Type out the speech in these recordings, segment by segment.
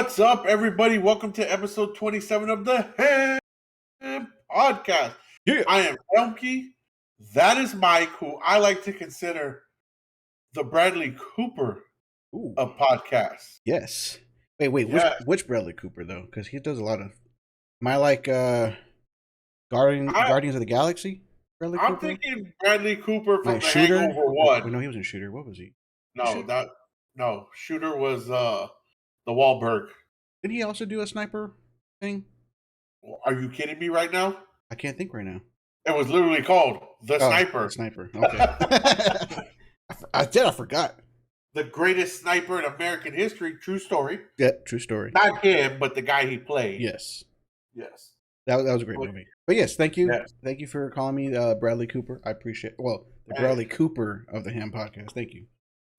What's up, everybody? Welcome to episode 27 of the Ham Podcast. Yeah. I am Elke. That is Mike, who I like to consider the Bradley Cooper Ooh. of podcasts. Yes. Wait. Yes. Which Bradley Cooper though? Because he does a lot of. Am I like Guardians of the Galaxy? I'm Cooper? thinking Bradley Cooper from Like the Shooter? Hangover 1. Oh, no, he wasn't Shooter. What was he? No, Shooter was the Wahlberg. Did he also do a sniper thing? Are you kidding me right now? I can't think right now. It was literally called The Sniper. The Sniper. Okay. I forgot. The greatest sniper in American history. True story. Yeah, true story. Not him, but the guy he played. Yes. Yes. That was a great movie. But yes, thank you. Yes. Thank you for calling me Bradley Cooper. I appreciate the Bradley Cooper of the Ham Podcast. Thank you.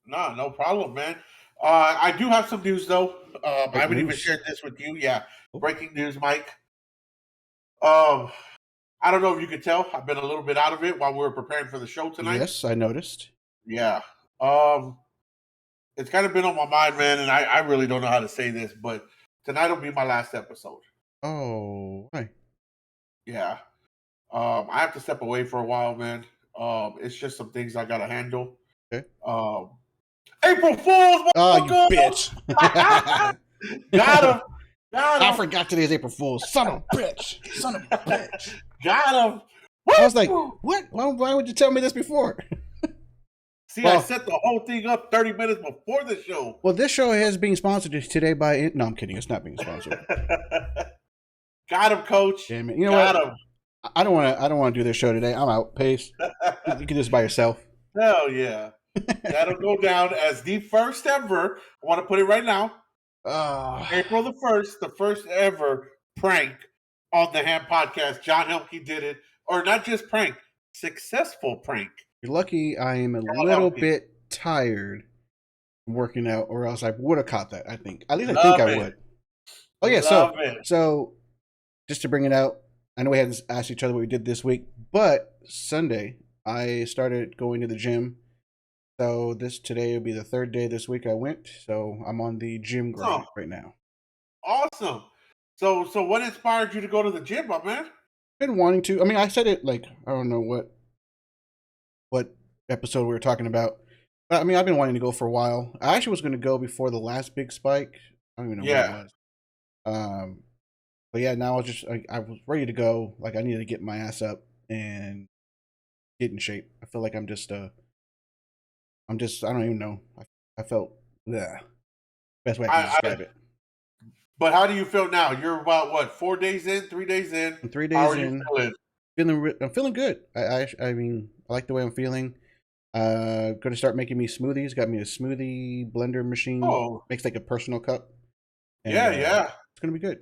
No problem, man. I do have some news, though. I haven't even shared this with you. Yeah. Breaking news, Mike. I don't know if you could tell. I've been a little bit out of it while we were preparing for the show tonight. Yes, I noticed. Yeah. It's kind of been on my mind, man, and I really don't know how to say this, but tonight will be my last episode. Oh, why? Yeah. I have to step away for a while, man. It's just some things I gotta handle. Okay. April Fool's! Oh, you bitch! Got him! I forgot today's April Fool's. Son of a bitch! Got him! I was like, what? Why would you tell me this before? See, I set the whole thing up 30 minutes before the show. Well, this show is being sponsored today by... No, I'm kidding. It's not being sponsored. Got him, Coach. Damn it. You know what? I don't want to do this show today. I'm out. Peace. You can do this by yourself. Hell yeah. That'll go down as the first ever. I want to put it right now. April the 1st, the first ever prank on the Ham Podcast. John Helke did it. Or not just prank, successful prank. You're lucky I am a little bit tired from working out, or else I would have caught that, I think. At least I think I would. Oh, yeah. So just to bring it out, I know we hadn't asked each other what we did this week, but Sunday I started going to the gym. So today will be the third day this week I went. So I'm on the gym grind right now. Awesome. So what inspired you to go to the gym, my man? Been wanting to. I mean, I said it like, I don't know what episode we were talking about. But I mean, I've been wanting to go for a while. I actually was going to go before the last big spike. I don't even know what it was. But yeah, now I was ready to go. Like, I needed to get my ass up and get in shape. I feel like I don't even know. I felt, best way I can describe it. But how do you feel now? You're about, what, 4 days in, 3 days in? I'm 3 days how are in. You feeling? I'm feeling good. I mean, I like the way I'm feeling. Going to start making me smoothies. Got me a smoothie blender machine. Makes like a personal cup. And, yeah. It's going to be good.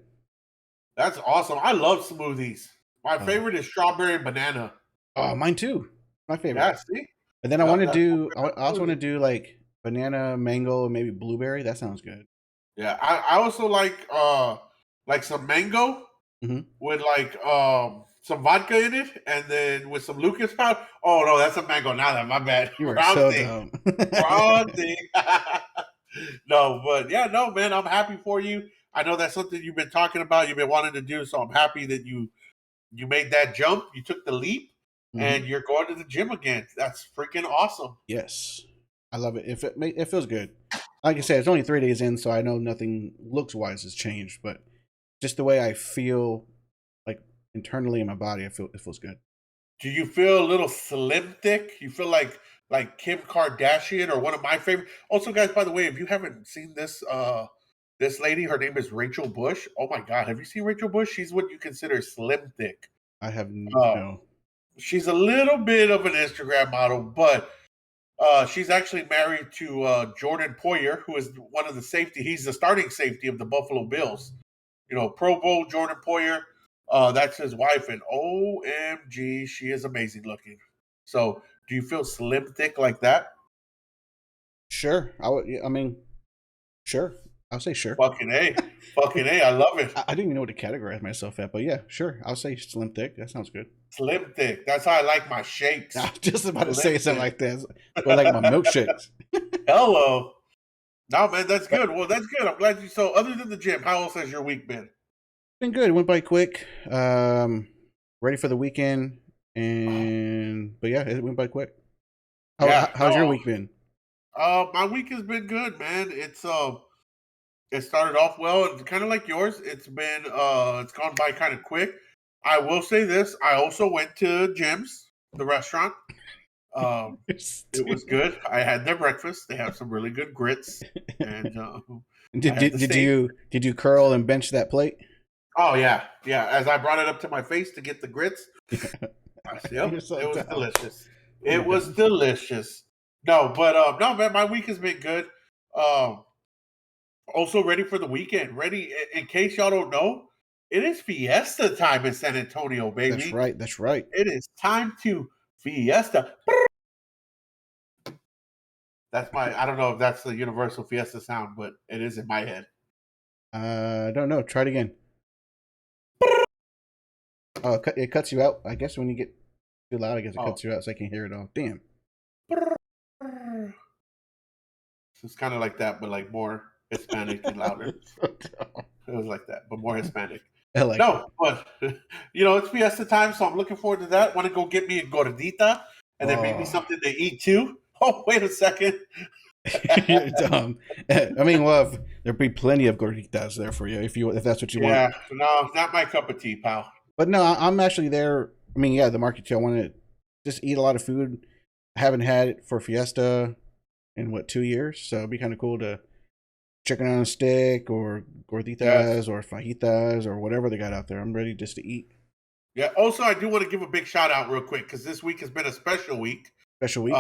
That's awesome. I love smoothies. My favorite is strawberry and banana. Oh, mine too. My favorite. Yeah, see? And then I also want to do like banana, mango, and maybe blueberry. That sounds good. Yeah, I also like some mango with like some vodka in it, and then with some Lucas powder. Oh no, that's a mango. Now my bad. You are so dumb. Wrong thing. No, but yeah, no, man, I'm happy for you. I know that's something you've been talking about. You've been wanting to do, so I'm happy that you made that jump. You took the leap, and you're going to the gym again. That's freaking awesome. Yes, I love it. It feels good. Like I said, it's only 3 days in, so I know nothing looks-wise has changed, but just the way I feel, like internally in my body, it feels good. Do you feel a little slim thick? You feel like Kim Kardashian or one of my favorite? Also, guys, by the way, if you haven't seen this lady, her name is Rachel Bush. Oh my God, have you seen Rachel Bush? She's what you consider slim thick. I have no. She's a little bit of an Instagram model, but she's actually married to Jordan Poyer, who is one of the safety. He's the starting safety of the Buffalo Bills. You know, Pro Bowl Jordan Poyer. That's his wife, and OMG, she is amazing looking. So, do you feel slim thick like that? Sure, I would. I mean, sure. I'll say sure. Fucking A, I love it. I didn't even know what to categorize myself at, but yeah, sure. I'll say slim thick. That sounds good. Slim thick. That's how I like my shakes. I was just about to say something like that, but like my milkshakes. Hello. No, man, that's good. Well, that's good. I'm glad you. So, other than the gym, how else has your week been? Been good. It went by quick. Ready for the weekend, and but yeah, it went by quick. Yeah, How's your no. week been? My week has been good, man. It started off well, and kind of like yours. It's gone by kind of quick. I will say this: I also went to Jim's, the restaurant. Um, it was good. I had their breakfast. They have some really good grits, and I Did, had did the did steak. you did you curl and bench that plate? Oh yeah, yeah. As I brought it up to my face to get the grits, You're yep, so it was dumb. delicious. You're It was dumb. delicious. No, but no, man, my week has been good. Um, Also ready for the weekend. Ready in case y'all don't know, it is fiesta time in San Antonio, That's baby. right. That's right. It is time to fiesta. That's my I don't know if that's the universal fiesta sound, but it is in my head. I don't know. Try it again. Oh, it cuts you out. I guess when you get too loud, I guess it Oh. cuts you out, so I can hear it all. Damn. It's kind of like that, but like more Hispanic and louder. It was like that, but more Hispanic. I like that. No, but it's fiesta time, so I'm looking forward to that. Want to go get me a gordita and then maybe Oh, something to eat too. Oh, wait a second. you're dumb. I mean, well, there'll be plenty of gorditas there for you if that's what you want. Yeah, no, not my cup of tea, pal. But no, I'm actually there. I mean, yeah, the market too. I want to just eat a lot of food. I haven't had it for Fiesta in what 2 years, so it'd be kind of cool to chicken on a stick or Yes. gorditas or fajitas or whatever they got out there. I'm ready just to eat. Yeah. Also, I do want to give a big shout out real quick because this week has been a special week. Special week.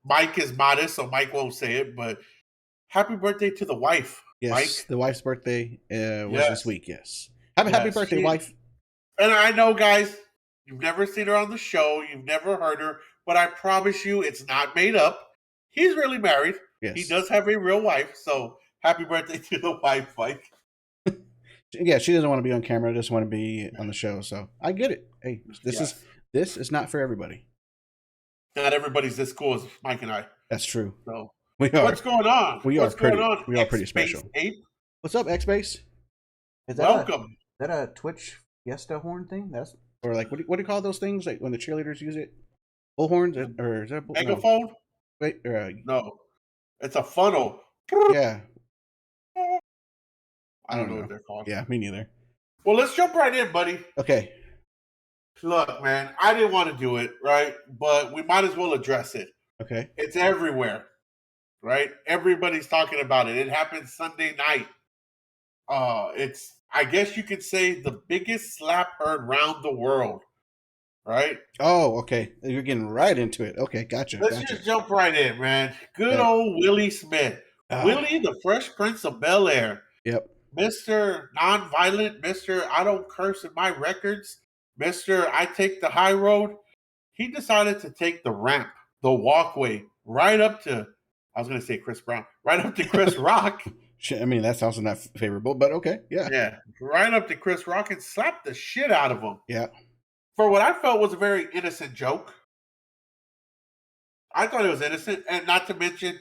Mike is modest, so Mike won't say it, but happy birthday to the wife, Yes, Mike. the wife's birthday was this Yes. week. Yes, happy Yes. birthday, wife. And I know, guys, you've never seen her on the show, you've never heard her, but I promise you it's not made up. He's really married. He Yes, does have a real wife, so happy birthday to the wife, Mike. yeah. She doesn't want to be on camera. Just want to be on the show. So I get it. Hey, Yes. this is not for everybody. Not everybody's this cool as Mike and I. That's true. So We are what's going on? we are What's going pretty on, we are X pretty Space special. Ape? What's up, X Base? Welcome. Is that a Twitch Fiesta horn thing? That's or like what do you call those things like when the cheerleaders use it? Bullhorns or is that no? Megaphone? Wait, No. It's a funnel. yeah, I I don't don't know what know. they're called. Yeah, me neither. Well, let's jump right in, buddy. Okay, Look, man, I didn't want to do it, right? But we might as well address it. okay. It's everywhere, right? Everybody's talking about it. It happened Sunday night. It's I guess you could say the biggest slap heard round the world, right? Oh, okay. You're getting right into it. Okay, Let's gotcha. just jump right in, man. Good Okay. old Willie Smith. Ah, Willie, the Fresh Prince of Bel Air. yep. Mr. Nonviolent, Mr. I don't curse in my records, Mr. I take the high road. He decided to take the ramp, the walkway, right up to, I was going to say Chris Brown, right up to Chris Rock. Shit, I mean that sounds not favorable, but okay, yeah, Yeah, right up to Chris Rock and slap the shit out of him yeah. for what I felt was a very innocent joke. I thought it was innocent, and not to mention,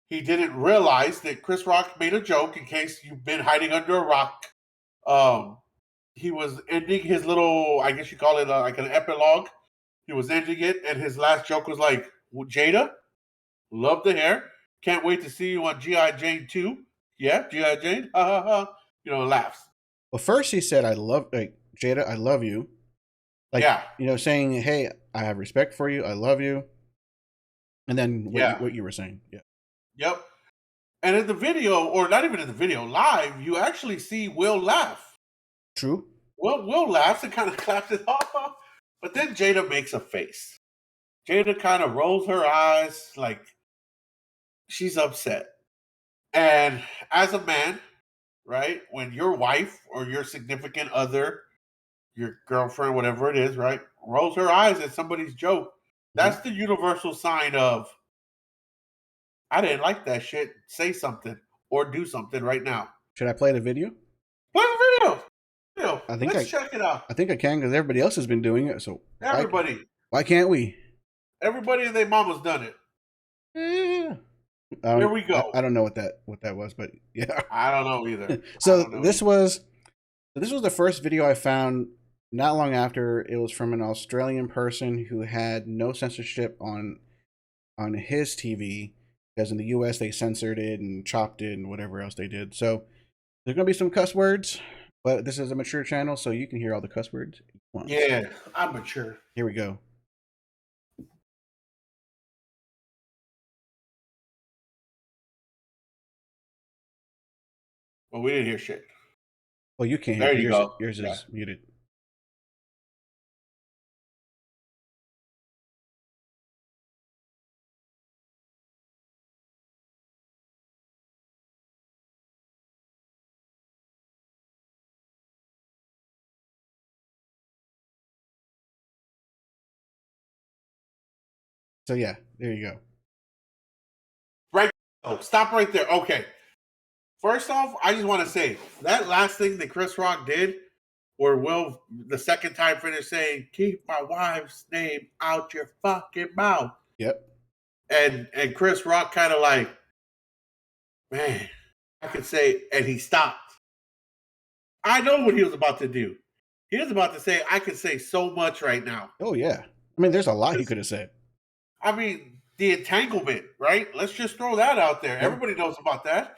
he didn't realize that Chris Rock made a joke. In case you've been hiding under a rock, um, he was ending his little, I guess you call it like an epilogue. He was ending it, and his last joke was like, well, Jada, love the hair. Can't wait to see you on G.I. Jane 2. Yeah, G.I. Jane. Ha ha ha. Laughs. Well, first he said, "I love like Jada, I love you." Like Yeah, saying, "Hey, I have respect for you. I love you." And then yeah, what you were saying, yeah. yep. And in the video, or not even in the video, live, you actually see Will laugh. True. Will laughs and kind of claps it off. But then Jada makes a face. Jada kind of rolls her eyes like she's upset. And as a man, right, when your wife or your significant other, your girlfriend, whatever it is, right, rolls her eyes at somebody's joke, Mhm. that's the universal sign of, I didn't like that shit. Say something or do something right now. Should I play the video? Play the video. I think Let's check it out. I think I can because everybody else has been doing it. So Everybody. why can't we? Everybody and their mama's done it. Yeah. Here we go. I don't know what that was, but yeah. I don't know either. So this was the first video I found not long after. It was from an Australian person who had no censorship on his TV, because in the US they censored it and chopped it and whatever else they did. So there's gonna be some cuss words, but this is a mature channel, so you can hear all the cuss words you want. Yeah, I'm mature. Here we go. Well, we didn't hear shit. Well, you can't hear. There you go. Yours is muted. So yeah, there you go. Right. Oh, stop right there. Okay. First off, I just want to say that last thing that Chris Rock did, where Will the second time finished saying, "Keep my wife's name out your fucking mouth." Yep. And Chris Rock kind of like, man, I could say, and he stopped. I know what he was about to do. He was about to say, I could say so much right now. Oh yeah. I mean, there's a lot he could have said. I mean, the entanglement, right? Let's just throw that out there. Yeah. Everybody knows about that.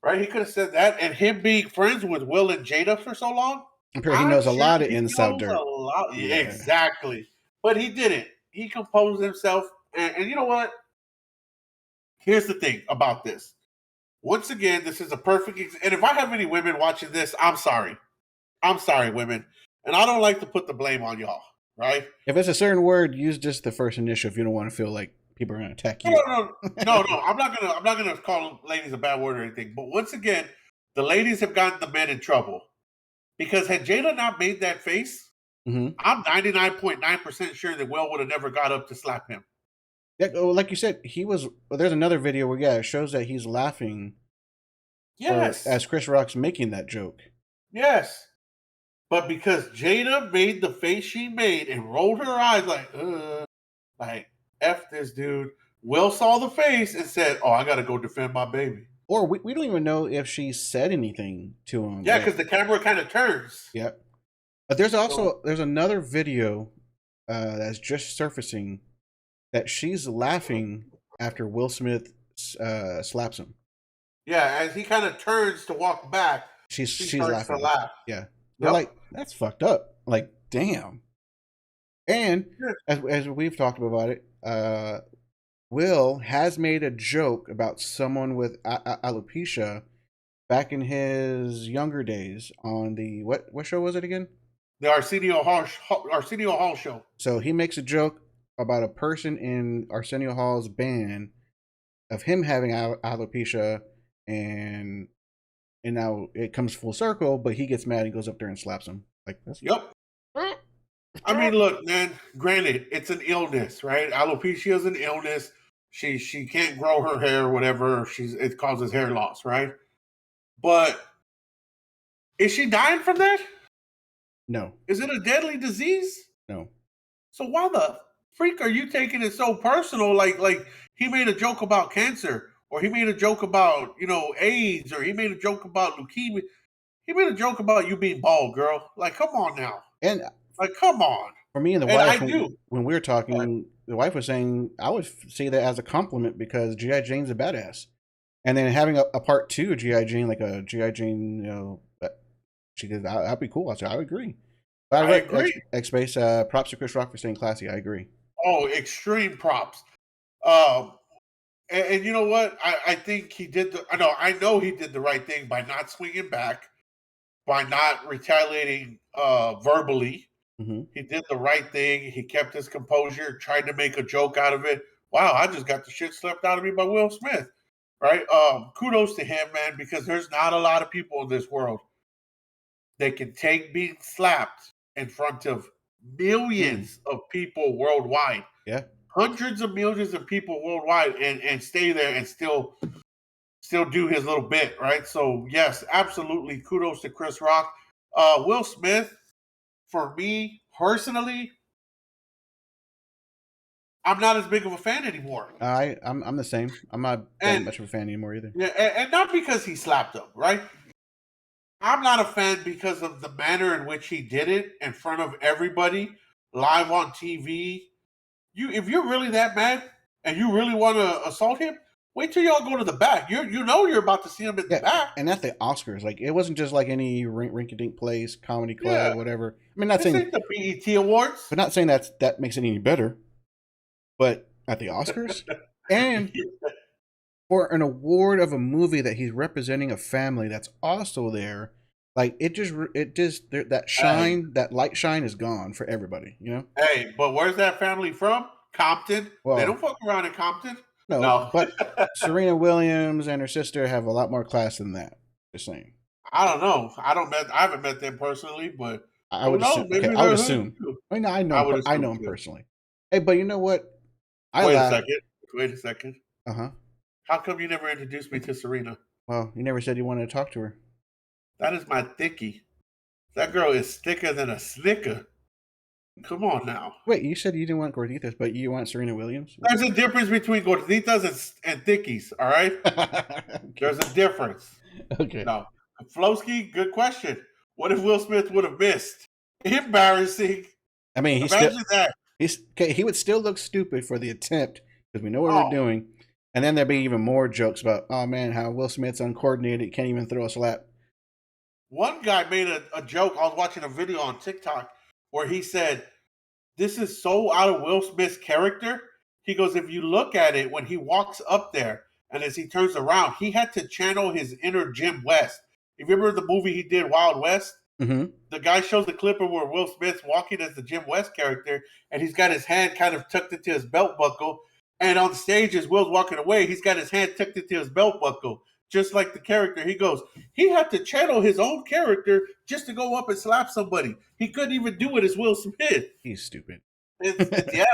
Right? He could have said that. And him being friends with Will and Jada for so long. I'm sure he knows a lot of inside dirt. Yeah. Exactly. But he didn't. He composed himself. And you know what? Here's the thing about this. Once again, this is a perfect and if I have any women watching this, I'm sorry. I'm sorry, women. And I don't like to put the blame on y'all, right? If it's a certain word, use just the first initial if you don't want to feel like people are going to attack you. No. I'm not gonna call ladies a bad word or anything. But once again, the ladies have gotten the men in trouble because had Jada not made that face, I'm 99.9% sure that Will would have never got up to slap him. Yeah, like you said, he was. Well, there's another video where it shows that he's laughing. Yes, as Chris Rock's making that joke. Yes, but because Jada made the face she made and rolled her eyes like F this dude. Will saw the face and said, "Oh, I got to go defend my baby." Or we don't even know if she said anything to him. Yeah, because the camera kind of turns. Yep. But there's another video that's just surfacing that she's laughing after Will Smith slaps him. Yeah, as he kind of turns to walk back, she's laughing. To laugh. Yeah, yep. Like that's fucked up. Like damn. And as we've talked about it, Will has made a joke about someone with alopecia back in his younger days on the what show was it again? The Arsenio Hall show. So he makes a joke about a person in Arsenio Hall's band of him having alopecia, and now it comes full circle, but he gets mad and goes up there and slaps him. Like that's Yep. I mean, look, man, granted, it's an illness, right? Alopecia is an illness. She can't grow her hair, whatever. It causes hair loss, right? But is she dying from that? No. Is it a deadly disease? No. So why the freak are you taking it so personal? Like he made a joke about cancer, or he made a joke about, AIDS, or he made a joke about leukemia. He made a joke about you being bald, girl. Like, come on now. And like, come on. For me and the wife, when we were talking, the wife was saying, I would see that as a compliment because G.I. Jane's a badass. And then having a part 2 of G.I. Jane, like a G.I. Jane, she did, that'd be cool. I said, I would agree. But I agree. X-Space, props to Chris Rock for staying classy. I agree. Oh, extreme props. And you know what? I think he did I know he did the right thing by not swinging back, by not retaliating verbally. Mm-hmm. He did the right thing. He kept his composure, tried to make a joke out of it. Wow, I just got the shit slapped out of me by Will Smith. Right? Kudos to him, man, because there's not a lot of people in this world that can take being slapped in front of millions of people worldwide. Yeah. Hundreds of millions of people worldwide and stay there and still do his little bit, right? So yes, absolutely kudos to Chris Rock. Will Smith, for me personally, I'm not as big of a fan anymore. I'm the same. I'm not that And much of a fan anymore either. yeah, and not because he slapped him, right? I'm not a fan because of the manner in which he did it in front of everybody, live on TV. If you're really that mad and you really want to assault him, wait till y'all go to the back. You know you're about to see him at the Yeah, back. and at the Oscars, like it wasn't just like any rink-a-dink place, comedy Yeah, club, whatever. I mean, not this saying, ain't the BET Awards. but not saying that makes it any better. But at the Oscars, and for an award of a movie that he's representing a family that's also there, like that Hey, shine, that light shine is gone for everybody. You know. hey, but where's that family from? Compton. They don't Well, fuck around in Compton. no, No, but Serena Williams and her sister have a lot more class than that. Just saying. I don't know. I haven't met them personally, but I who would knows? assume. Okay, Maybe I would they're hood assume. too. I mean, I would I assume know him too. personally. Hey, but you know what? I Wait a laugh. second. Wait a second. Uh huh. How come you never introduced me to Serena? Well, you never said you wanted to talk to her. That is my thickie. That girl is thicker than a snicker. Come on now. Wait, you said you didn't want Gorditas, but you want Serena Williams? There's a difference between gorditas and thickies, all right? Okay. There's a difference. Okay. No. Flowski, good question. What if Will Smith would have missed? Embarrassing. I mean, Imagine that. he's okay. He would still look stupid for the attempt because we know what we're Oh, doing, and then there'd be even more jokes about, oh man, how Will Smith's uncoordinated, can't even throw a slap. one guy made a joke. I was watching a video on TikTok where he said, this is so out of Will Smith's character. He goes, if you look at it, when he walks up there and as he turns around, he had to channel his inner Jim West. If you remember the movie he did, Wild West, Mm-hmm. the guy shows the clip of where Will Smith's walking as the Jim West character, and he's got his hand kind of tucked into his belt buckle. And on stage, as Will's walking away, he's got his hand tucked into his belt buckle, just like the character. He goes, he had to channel his own character just to go up and slap somebody. He couldn't even do it as Will Smith. He's stupid. Yeah.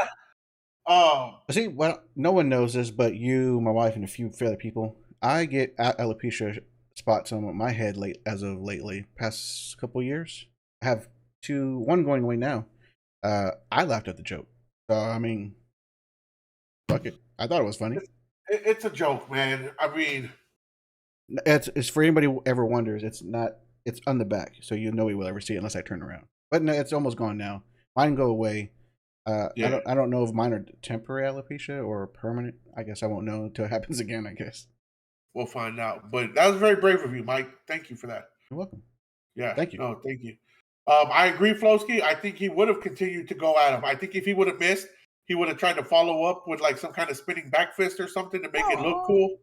See, well, no one knows this, but you, my wife, and a few other people. I get alopecia spots on my head as of lately, past couple years. I have one going away now. I laughed at the joke. So I mean, fuck it. I thought it was funny. It's a joke, man. I mean, It's for anybody who ever wonders. It's not. It's on the back, so you know we will ever see it unless I turn around. But no, it's almost gone now. Mine go away. yeah, I don't know if mine are temporary alopecia or permanent. I guess I won't know until it happens again. I guess. we'll find out. But that was very brave of you, Mike. Thank you for that. You're welcome. Yeah. Thank you. No, thank you. I agree, Flowski. I think he would have continued to go at him. I think if he would have missed, he would have tried to follow up with like some kind of spinning back fist or something to make it look cool.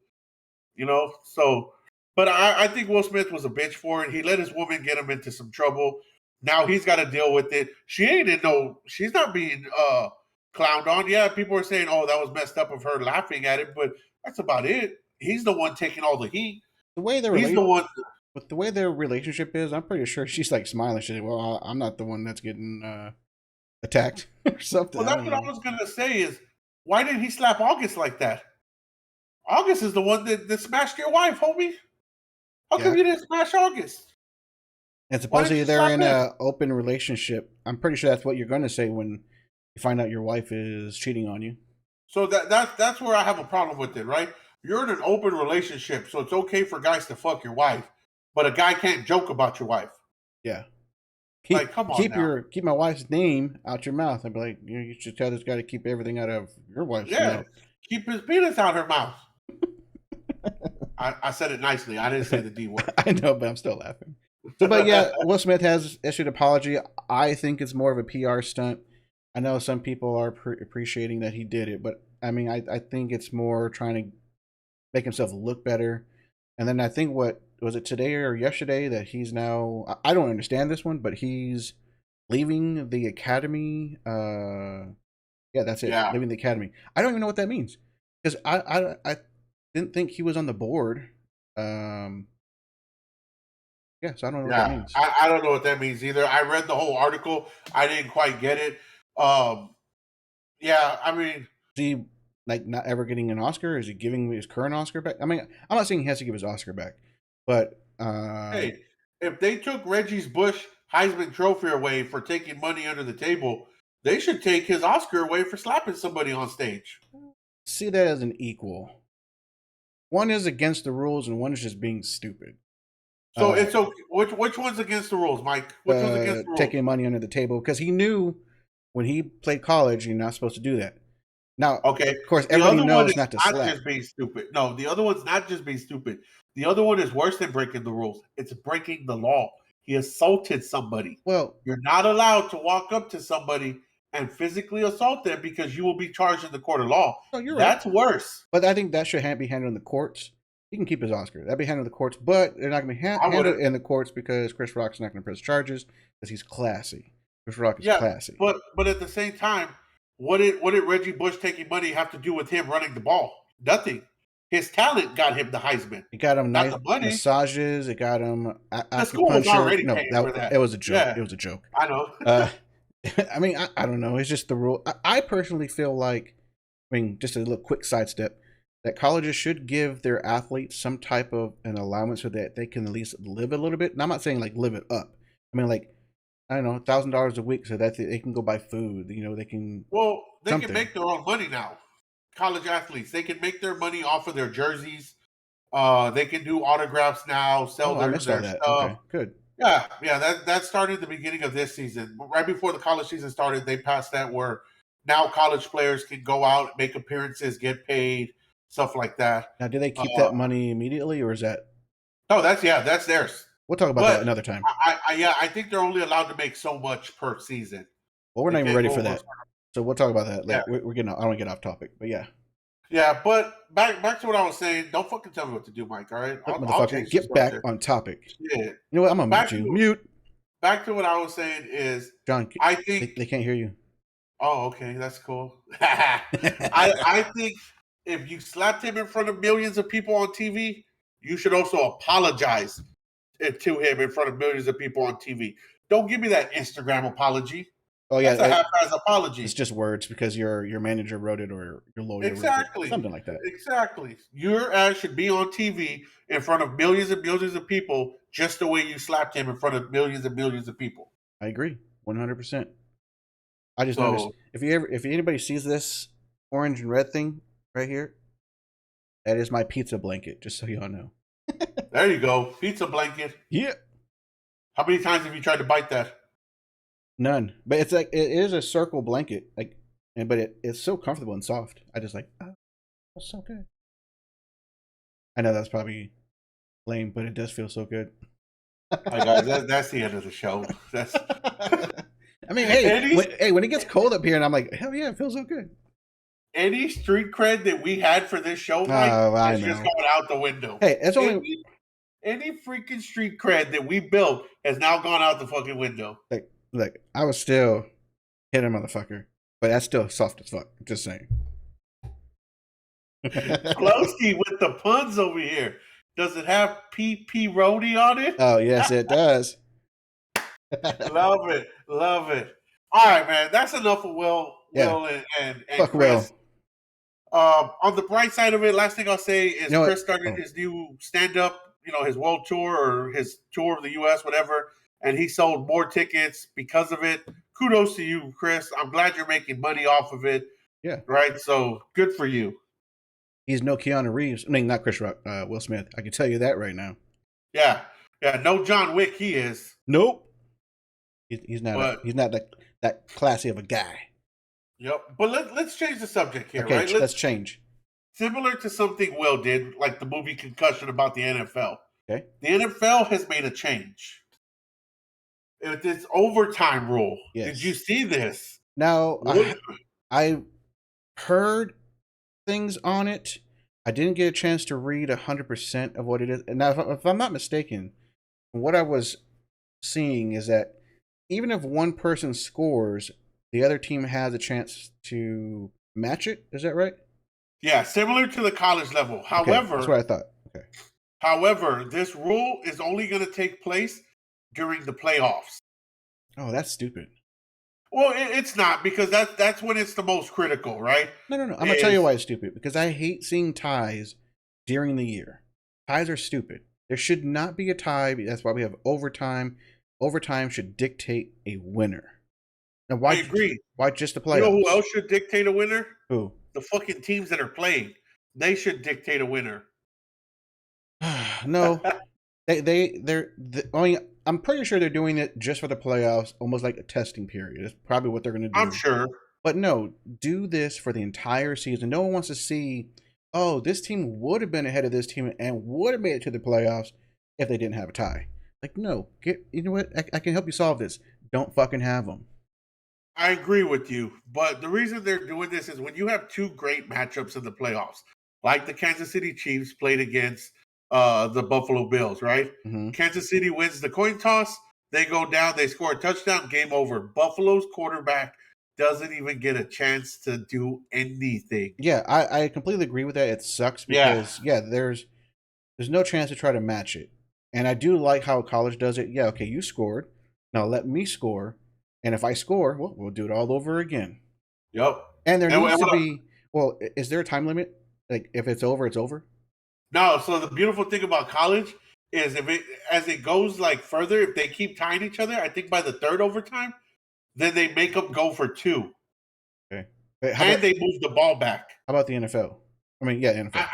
You know, so but I think Will Smith was a bitch for it. He let his woman get him into some trouble. Now he's got to deal with it. She's not being clowned on. Yeah, people are saying, oh, that was messed up of her laughing at it, but that's about it. He's the one taking all the heat. The way He's the one. with the way their relationship is, I'm pretty sure she's like smiling. She's like, "Well, I'm not the one that's getting attacked or something." Well, I that's don't what I know. was gonna say is why didn't he slap August like that? August is the one that smashed your wife, homie. How Yeah, come you didn't smash August? and Why didn't supposedly you they're slap in him? a open relationship. I'm pretty sure that's what you're going to say when you find out your wife is cheating on you. So that's where I have a problem with it, right? You're in an open relationship, so it's okay for guys to fuck your wife, but a guy can't joke about your wife. Yeah, Like, come on now. keep my wife's name out your mouth. I'd be like, you should tell this guy to keep everything out of your wife's Yeah, mouth. keep his penis out her mouth. I said it nicely. I didn't say the D word. I know, but I'm still laughing. So, but yeah, Will Smith has issued an apology. I think it's more of a PR stunt. I know some people are appreciating that he did it, but I mean, I think it's more trying to make himself look better. And then I think what was it today or yesterday that he's now, I don't understand this one, but he's leaving the academy. Yeah, that's it. Yeah, Leaving the academy. I don't even know what that means because I didn't think he was on the board. Um, yeah, so I don't know what that yeah. means. I don't know what that means either. I read the whole article. I didn't quite get it. Um, yeah, I mean, Is he like not ever getting an Oscar? Is he giving his current Oscar back? I mean, I'm not saying he has to give his Oscar back, but hey, if they took Reggie's Bush Heisman Trophy away for taking money under the table, They should take his Oscar away for slapping somebody on stage. See that as an equal. One is against the rules, and one is just being stupid. So it's okay. Which one's against the rules, Mike? Which one's against the rules? Taking money under the table because he knew when he played college, you're not supposed to do that. Now, okay, of course, everybody knows not to slap. Not just being stupid. No, the other one's not just being stupid. The other one is worse than breaking the rules. It's breaking the law. He assaulted somebody. Well, you're not allowed to walk up to somebody and physically assault them because you will be charged in the court of law. Oh, you're That's right. worse. But I think that should be handled in the courts. He can keep his Oscar. That'd be handled in the courts, but they're not going to be handled in the courts because Chris Rock's not going to press charges because he's classy. Chris Rock is classy. But at the same time, what did Reggie Bush taking money have to do with him running the ball? Nothing. His talent got him the Heisman. It got him nice massages. It got him the school was already paying for that. It was a joke. Yeah. It was a joke. I know. I mean, I don't know. It's just the rule. I personally feel like, I mean, just a little quick sidestep, that colleges should give their athletes some type of an allowance so that they can at least live a little bit. And I'm not saying like live it up. I mean, like, I don't know, $1,000 a week so that they can go buy food. You know, they can. Well, they can make their own money now. College athletes, they can make their money off of their jerseys. They can do autographs now, sell their stuff. Okay, good. Yeah. That started at the beginning of this season. Right before the college season started, they passed that where now college players can go out, make appearances, get paid, stuff like that. Now, do they keep that money immediately, or is that? Oh, that's theirs. We'll talk about that another time. I think they're only allowed to make so much per season. Well, we're not even ready for that. So we'll talk about that. Like, we're getting. I don't want to get off topic, but yeah. Yeah, but back to what I was saying. Don't fucking tell me what to do, Mike. All right, I'll get back on topic. Yeah. You know what? I'm gonna mute. Back to what I was saying is, John. I think they can't hear you. Oh, okay, that's cool. I think if you slapped him in front of millions of people on TV, you should also apologize to him in front of millions of people on TV. Don't give me that Instagram apology. Oh yeah, that's a half-ass apology. It's just words because your manager wrote it or your lawyer wrote it. Something like that. Exactly. Your ass should be on TV in front of millions and millions of people, just the way you slapped him in front of millions and millions of people. I agree, 100%. I just noticed if anybody sees this orange and red thing right here, that is my pizza blanket. Just so y'all know. There you go, pizza blanket. Yeah. How many times have you tried to bite that? None, but it's like it is a circle blanket, like, but it's so comfortable and soft. I just like, oh, that's so good. I know that's probably lame, but it does feel so good. Hi guys, that's the end of the show. That's. I mean, hey, when it gets cold up here, and I'm like, hell yeah, it feels so good. Any street cred that we had for this show, Mike, is just going out the window. Hey, it's only any freaking street cred that we built has now gone out the fucking window. Look, I was still hitting a motherfucker, but that's still soft as fuck. Just saying. Klosky with the puns over here. Does it have PP Rody on it? Oh, yes, it does. Love it. All right, man. That's enough of Will and fuck Chris. Will. On the bright side of it, last thing I'll say is Chris started his new stand-up, his world tour or his tour of the U.S., whatever, and he sold more tickets because of it. Kudos to you, Chris. I'm glad you're making money off of it. Yeah. Right? So, good for you. He's no Keanu Reeves. I mean, not Chris Rock, Will Smith. I can tell you that right now. Yeah. No John Wick he is. Nope. He's not he's not that classy of a guy. Yep. But let's change the subject here, okay, right? Let's change. Similar to something Will did, like the movie Concussion about the NFL. Okay. The NFL has made a change. With this overtime rule. Yes. Did you see this? Now, I heard things on it. I didn't get a chance to read 100% of what it is. And now, if I'm not mistaken, what I was seeing is that even if one person scores, the other team has a chance to match it. Is that right? Yeah, similar to the college level. However, that's what I thought. Okay. However, this rule is only going to take place during the playoffs. Oh, that's stupid. Well, it's not, because that's when it's the most critical, right? No. I'm going to tell you why it's stupid. Because I hate seeing ties during the year. Ties are stupid. There should not be a tie. That's why we have overtime. Overtime should dictate a winner. And I agree. why just the You know who playoffs? else should dictate a winner? Who? The fucking teams that are playing. They should dictate a winner. No, I mean, I'm pretty sure they're doing it just for the playoffs, almost like a testing period. That's probably what they're going to I'm do. sure. But no, do this for the entire season. No one wants to see, oh, this team would have been ahead of this team and would have made it to the playoffs if they didn't have a tie. Like, no, you know what? I can help you solve this. Don't fucking have them. I agree with you, but the reason they're doing this is when you have two great matchups in the playoffs, like the Kansas City Chiefs played against the Buffalo Bills, right? Mm-hmm. Kansas City wins the coin toss, they go down, they score a touchdown, game over. Buffalo's quarterback doesn't even get a chance to do anything. Yeah, I completely agree with that. It sucks Yeah. because there's no chance to try to match it. And I do like how college does it. Yeah, okay, you scored. Now let me score. And if I score, well, we'll do it all over again. Yep. And there needs to What be, well, is there a time limit? Like if it's over, it's over? no, so the beautiful thing about college is if it as it goes like further, if they keep tying each other, I think by the third overtime, then they make them go for two. Okay. And they move the ball back. How about the NFL? I mean, yeah, NFL.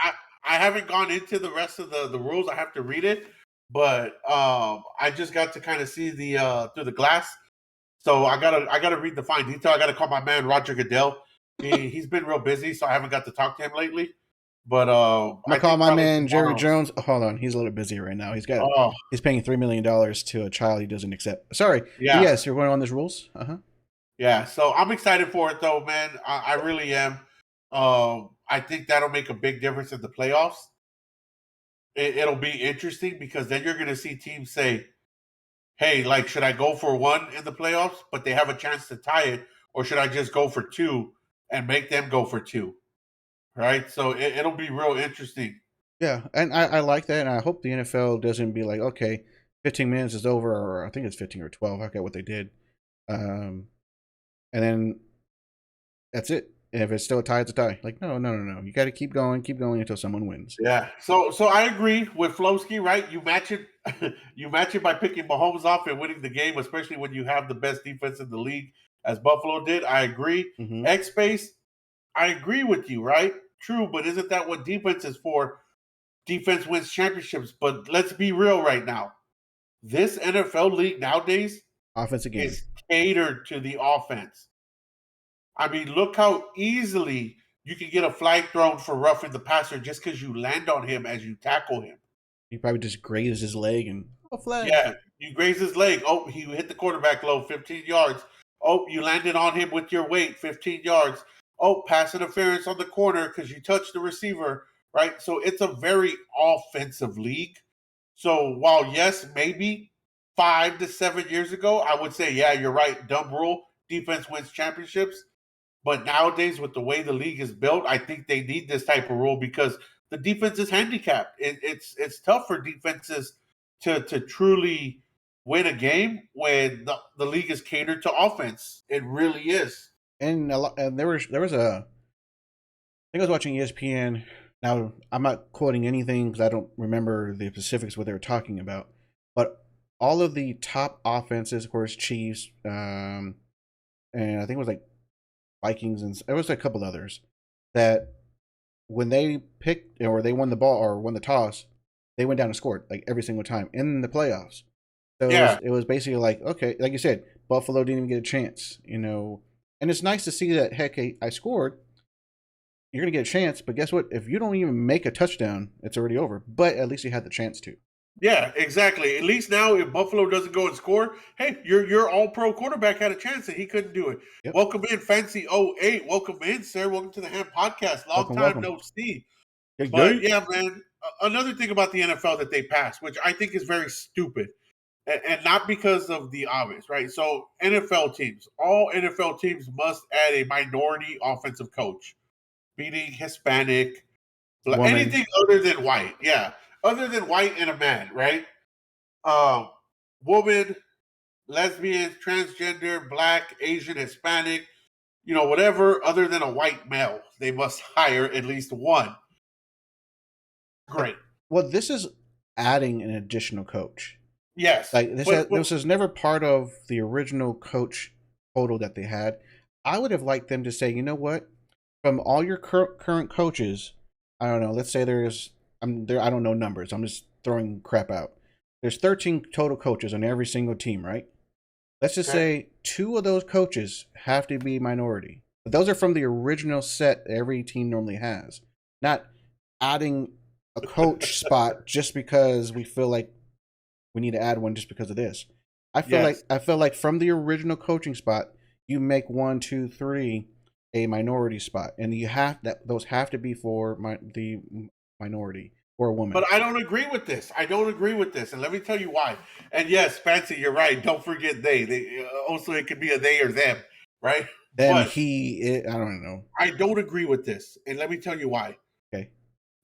I haven't gone into the rest of the rules. I have to read it, but I just got to kind of see the through the glass. So I gotta read the fine detail. I gotta call my man Roger Goodell. He's been real busy, so I haven't got to talk to him lately. But I'm gonna call my man Jerry tomorrow. Jones. Oh, hold on, he's a little busy right now. Oh He's paying $3 million to a child he doesn't accept. Sorry. yeah, Yes, you're going on these rules. yeah. So I'm excited for it though, man. I really am. I think that'll make a big difference in the playoffs. It'll be interesting because then you're going to see teams say, "Hey, like, should I go for one in the playoffs, but they have a chance to tie it, or should I just go for two and make them go for two?" Right? So it'll be real interesting. Yeah, and I like that, and I hope the NFL doesn't be like, okay, 15 minutes is over, or I think it's 15 or 12. I forget what they did, and then that's it. And if it's still a tie, it's a tie. Like, no. You got to keep going until someone wins. Yeah. So I agree with Flowski, right? You match it, you match it by picking Mahomes off and winning the game, especially when you have the best defense in the league, as Buffalo did. I agree. Mm-hmm. X Space, I agree with you, right? True, but isn't that what defense is for? Defense wins championships. But let's be real right now. This NFL league nowadays Offensive game is catered to the offense. I mean, look how easily you can get a flag thrown for roughing the passer just because you land on him as you tackle him. He probably just grazed his leg and flag. Yeah, you graze his leg. Oh, he hit the quarterback low, 15 yards. Oh, you landed on him with your weight, 15 yards. Oh, pass interference on the corner because you touched the receiver, right? So it's a very offensive league. So while yes, maybe 5 to 7 years ago, I would say, yeah, you're right. Dumb rule. Defense wins championships. But nowadays, with the way the league is built, I think they need this type of rule because the defense is handicapped. It's tough for defenses to truly win a game when the league is catered to offense. It really is. And there was a. I think I was watching ESPN. Now I'm not quoting anything because I don't remember the specifics what they were talking about, but all of the top offenses, of course, Chiefs, and I think it was like Vikings, and there was a couple others that when they picked or they won the ball or won the toss, they went down and scored like every single time in the playoffs. So Yeah. it was basically like, okay, like you said, Buffalo didn't even get a chance, and it's nice to see that, heck, hey, I scored. You're going to get a chance, but guess what? If you don't even make a touchdown, it's already over. But at least you had the chance to. Yeah, exactly. At least now, if Buffalo doesn't go and score, hey, your all-pro quarterback had a chance and he couldn't do it. Yep. Welcome in, Fancy 08. Welcome in, sir. Welcome to the Ham Podcast. Long time no see. But yeah, man, another thing about the NFL that they passed, which I think is very stupid, and not because of the obvious, right? So NFL teams, all NFL teams must add a minority offensive coach, meaning Hispanic, anything other than white. Yeah. Other than white and a man, right? Woman, lesbian, transgender, black, Asian, Hispanic, whatever, other than a white male, they must hire at least one. Great. Well, this is adding an additional coach. Yes. Like this is never part of the original coach total that they had. I would have liked them to say, you know what, from all your current coaches, I don't know. Let's say I'm there. I don't know numbers. I'm just throwing crap out. There's 13 total coaches on every single team, right? Let's just say 2 of those coaches have to be minority. But those are from the original set every team normally has. Not adding a coach spot just because we feel like we need to add one just because of this. I feel like from the original coaching spot, you make 1, 2, 3 a minority spot, and those have to be for the minority or a woman. But I don't agree with this. And let me tell you why. And yes, Fancy, you're right. Don't forget they. They also it could be a they or them, right? Then I don't know. I don't agree with this, and let me tell you why. Okay.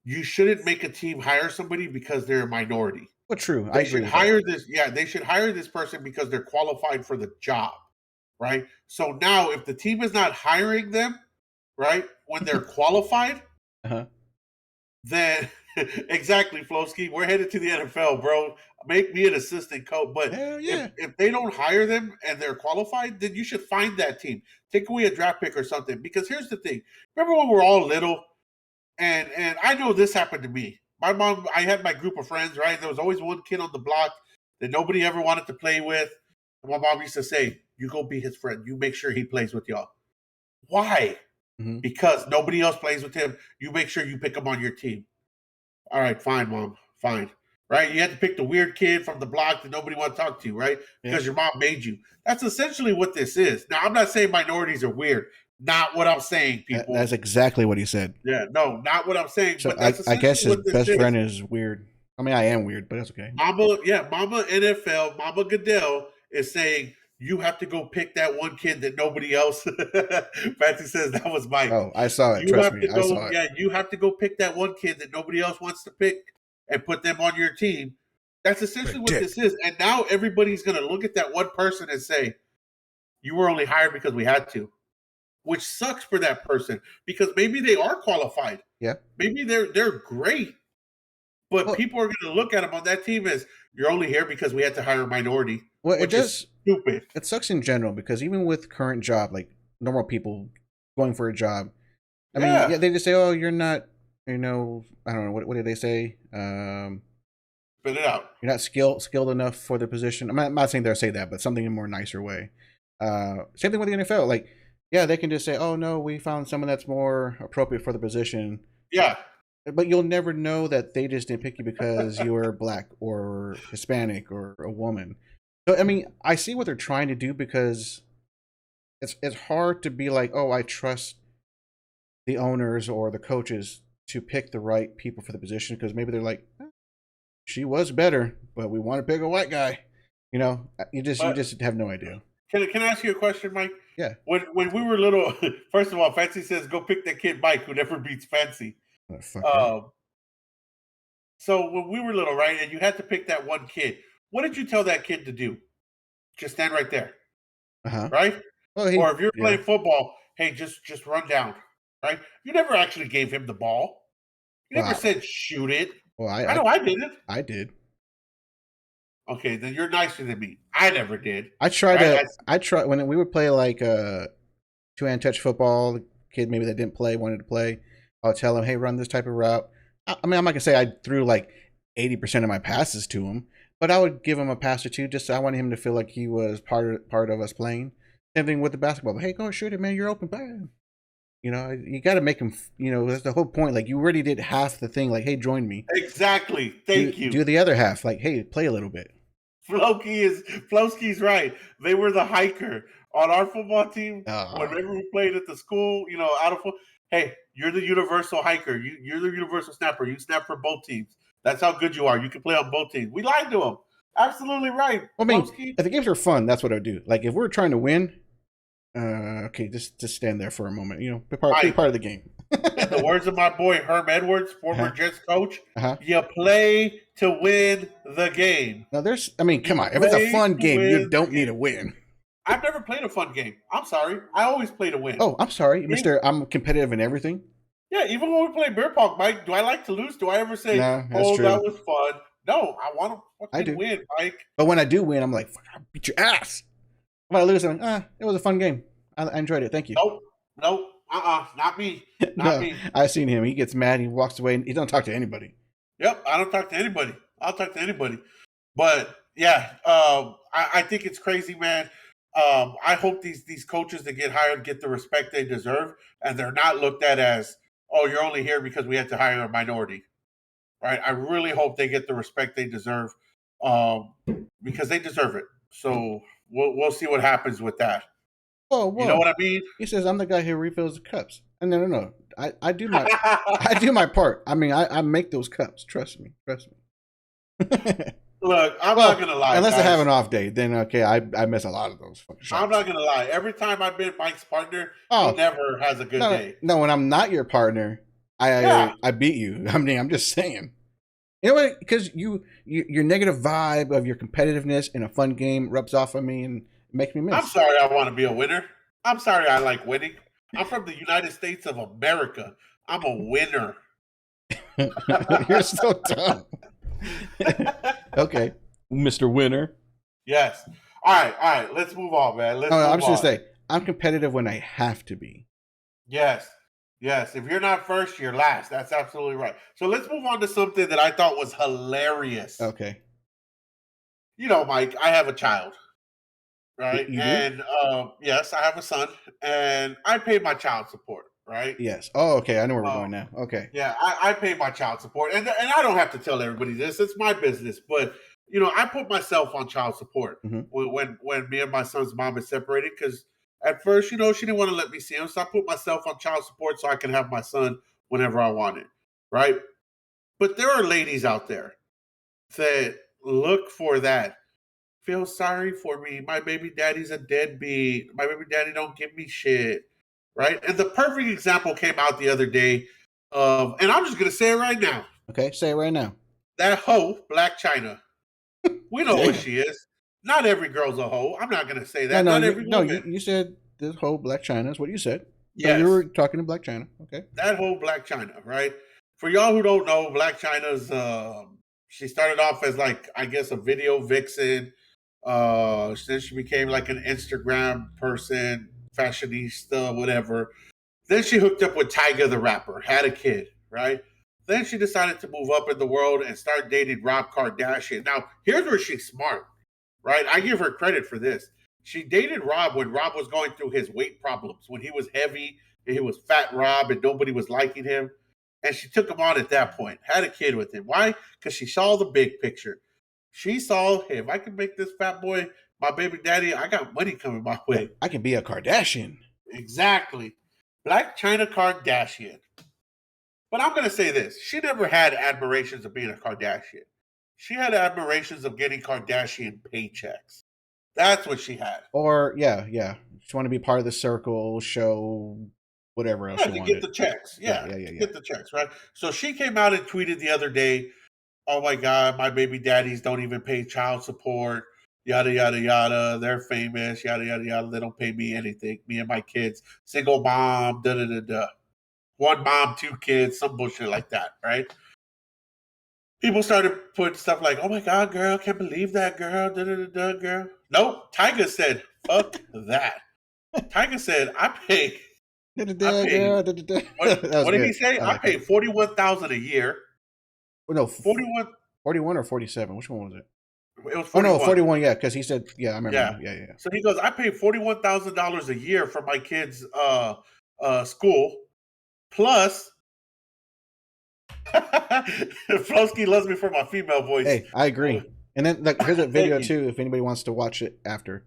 You shouldn't make a team hire somebody because they're a minority. Well, true. They should hire this. Yeah, they should hire this person because they're qualified for the job, right? So now, if the team is not hiring them, right, when they're qualified, then exactly, Flowski, we're headed to the NFL, bro. Make me an assistant coach. But if they don't hire them and they're qualified, then you should find that team. Take away a draft pick or something. Because here's the thing. Remember when we were all little? And I know this happened to me. My mom, I had my group of friends, right? There was always one kid on the block that nobody ever wanted to play with. And my mom used to say, you go be his friend. You make sure he plays with y'all. Why? Mm-hmm. Because nobody else plays with him. You make sure you pick him on your team. All right, fine, Mom. Fine. Right? You had to pick the weird kid from the block that nobody wanted to talk to, right? Because your mom made you. That's essentially what this is. Now, I'm not saying minorities are weird. Not what I'm saying, people. That's exactly what he said. Yeah, no, not what I'm saying. So but that's I guess his best friend is weird. I mean, I am weird, but that's okay. Mama NFL, Mama Goodell is saying you have to go pick that one kid that nobody else. Fancy says that was Mike. Oh, I saw it. Trust me, I saw it. Yeah, you have to go pick that one kid that nobody else wants to pick and put them on your team. That's essentially what this is. And now everybody's going to look at that one person and say, you were only hired because we had to. Which sucks for that person because maybe they are qualified. Yeah. Maybe they're great. But people are going to look at them on that team as you're only here because we had to hire a minority. Well, which is stupid. It sucks in general because even with current job, like normal people going for a job, I mean, they just say, "Oh, you're not," I don't know, what did they say? Spit it out. You're not skilled enough for the position. I'm not saying they'll say that, but something in a more nicer way. Same thing with the NFL, like. Yeah, they can just say, "Oh no, we found someone that's more appropriate for the position." Yeah, but you'll never know that they just didn't pick you because you were black or Hispanic or a woman. So I mean, I see what they're trying to do because it's hard to be like, "Oh, I trust the owners or the coaches to pick the right people for the position," because maybe they're like, "She was better, but we want to pick a white guy." You know, you just have no idea. Can I ask you a question, Mike? Yeah. When we were little, first of all, Fancy says, go pick that kid Mike who never beats Fancy. So when we were little, right, and you had to pick that one kid, what did you tell that kid to do? Just stand right there. Right? Well, or if you're playing football, hey, just run down. Right? You never actually gave him the ball. You never said shoot it. Well, I know I didn't. I did. Okay, then you're nicer than me. I never did. I tried when we would play like two-hand touch football. The kid maybe that didn't play wanted to play. I'll tell him, "Hey, run this type of route." I mean, I'm not gonna say I threw like 80% of my passes to him, but I would give him a pass or two. Just I wanted him to feel like he was part of us playing. Same thing with the basketball. Hey, go shoot it, man! You're open, bam. You know, you got to make him. You know, that's the whole point. Like you already did half the thing. Like, hey, join me. Exactly. Thank you. Do the other half. Like, hey, play a little bit. Flowski's right. They were the hiker on our football team. Whenever we played at the school, you know, out of hey, you're the universal hiker. You're the universal snapper. You snap for both teams. That's how good you are. You can play on both teams. We lied to them. Absolutely right. Well, I mean, if the games are fun, that's what I would do. Like if we're trying to win, okay, just stand there for a moment. You know, be part of the game. In the words of my boy Herm Edwards, former Jets coach, you play to win the game. Now come on. If it's a fun game, you don't need a win. I've never played a fun game. I'm sorry. I always play to win. Oh, I'm sorry, Mister. I'm competitive in everything. Yeah, even when we play beer pong, Mike, do I like to lose? Do I ever say, true. That was fun? No, I want to fucking win, Mike. But when I do win, I'm like, I'll beat your ass. If I lose, I'm like, it was a fun game. I enjoyed it. Thank you. Nope. Not me. Not No, me. I've seen him. He gets mad. He walks away. He don't talk to anybody. Yep. I don't talk to anybody. I'll talk to anybody. But yeah, I think it's crazy, man. I hope these coaches that get hired get the respect they deserve, and they're not looked at as, oh, you're only here because we had to hire a minority, right? I really hope they get the respect they deserve, um, because they deserve it. So we'll see what happens with that. Whoa, You know whoa. what I mean? He says I'm the guy who refills the cups. And no. I do my I do my part. I mean, I make those cups. Trust me. Look, I'm not Well, gonna lie, unless I have guys. an off day, then okay, I miss a lot of those fucking I'm shots. not gonna lie. Every time I've been Mike's partner, he Oh never has a good no, day. no. When I'm not your partner, Yeah, I beat you. I mean, I'm just saying. You know what? Because your negative vibe of your competitiveness in a fun game rubs off on me and makes me I'm miss. sorry. I want to be a winner. I'm sorry. I like winning. I'm from the United States of America. I'm a winner. You're so dumb. Okay, Mr. Winner. Yes. All right. Let's move on, man. Let's Oh, I'm move just gonna on. say I'm competitive when I have to be. Yes. Yes. If you're not first, you're last. That's absolutely right. So let's move on to something that I thought was hilarious. Okay, You know, Mike, I have a child, right? you do? And yes, I have a son, and I pay my child support, right? Yes. Oh, okay. I know where we're Uh, going now. Okay. yeah, I pay my child support, and I don't have to tell everybody this. It's my business, but you know, I put myself on child support Mm-hmm. when me and my son's mom is separated because at first, you know, she didn't want to let me see him, so I put myself on child support so I can have my son whenever I want it, right? But there are ladies out there that look for that. Feel sorry for me. My baby daddy's a deadbeat. My baby daddy don't give me shit. Right? And the perfect example came out the other day of, and I'm just gonna say it right now. Okay. Say it right now. That hoe, Black China. We know what Damn. she is. Not every girl's a hoe. I'm not gonna say No, that. no, Not every woman. you said this whole Black China is what you said. So you Yes. were talking to Black China. Okay. That whole Black China, right? For y'all who don't know, Black China's she started off as like I guess a video vixen. Then she became like an Instagram person, fashionista, whatever. Then she hooked up with Tyga the rapper, had a kid, right? Then she decided to move up in the world and start dating Rob Kardashian. Now, here's where she's smart, right? I give her credit for this. She dated Rob when Rob was going through his weight problems, when he was heavy and he was fat Rob and nobody was liking him. And she took him on at that point, had a kid with him. Why? Because she saw the big picture. She saw, hey, if I can make this fat boy my baby daddy, I got money coming my Yeah, way. I can be a Kardashian. Exactly. Black China Kardashian. But I'm going to say this. She never had admirations of being a Kardashian. She had admirations of getting Kardashian paychecks. That's what she had. Or yeah. She want to be part of the circle, show, whatever else Yeah, she to get wanted. the checks. Yeah, Yeah, yeah, yeah, to yeah. get the checks, right? So she came out and tweeted the other day, oh my God, my baby daddies don't even pay child support. Yada, yada, yada. They're famous. Yada, yada, yada. They don't pay me anything. Me and my kids. Single mom. Da, da, da, da. One mom, two kids. Some bullshit like that, right? People started putting stuff like, "Oh my god, girl, can't believe that, girl." Da da da da, girl. Nope. Tiger said, "Fuck that." Tiger said, I pay." Girl. What? That was What did he good. say? I I like that. pay 41,000 a year. Oh, no, 41. 41 or 47. Which one was it? It was Oh no, 41. 41. Yeah, because he said, yeah, I remember Yeah. now. Yeah. So he goes, I pay $41,000 a year for my kids' school, plus. Flosky loves me for my female voice. Hey, I agree. And then like here's a video too if anybody wants to watch it after.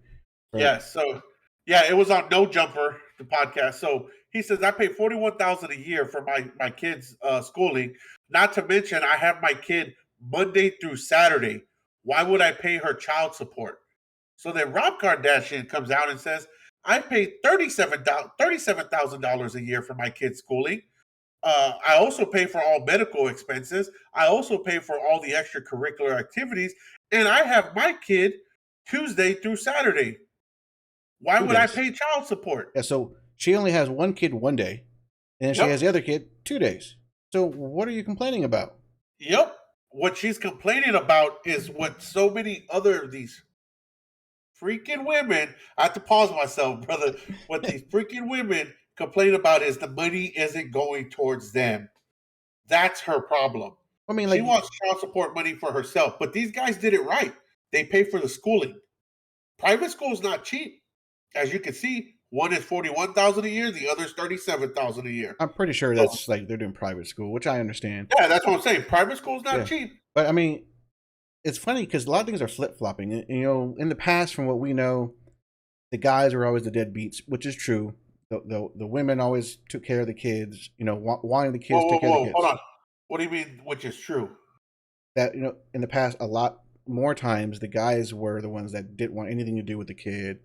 Right? Yeah, so yeah, it was on No Jumper, the podcast. So he says I pay 41,000 a year for my kids' schooling. Not to mention, I have my kid Monday through Saturday. Why would I pay her child support? So then Rob Kardashian comes out and says I pay $37,000 a year for my kids' schooling. I also pay for all medical expenses. I also pay for all the extracurricular activities, and I have my kid Tuesday through Saturday. Why 2 would I days. pay child support? Yeah, so she only has one kid one day, and she has Yep. the other kid 2 days. So what are you complaining about? Yep. What she's complaining about is what so many other of these freaking women, I have to pause myself, brother. What these freaking women complain about is the money isn't going towards them. That's her problem. I mean, She like, wants child support money for herself, but these guys did it right. They pay for the schooling. Private school is not cheap, as you can see. One is 41,000 a year, the other is 37,000 a year. I'm pretty sure So, that's like they're doing private school, which I understand. yeah, that's what I'm saying. Private school is not Yeah, cheap. but I mean, it's funny because a lot of things are flip flopping. You know, in the past, from what we know, the guys were always the deadbeats, which is true. The women always took care of the kids. You know, wanting the Whoa, kids to whoa, take care of the whoa! Hold kids. on. What do you mean? Which is true? That, you know, in the past, a lot more times the guys were the ones that didn't want anything to do with the kid.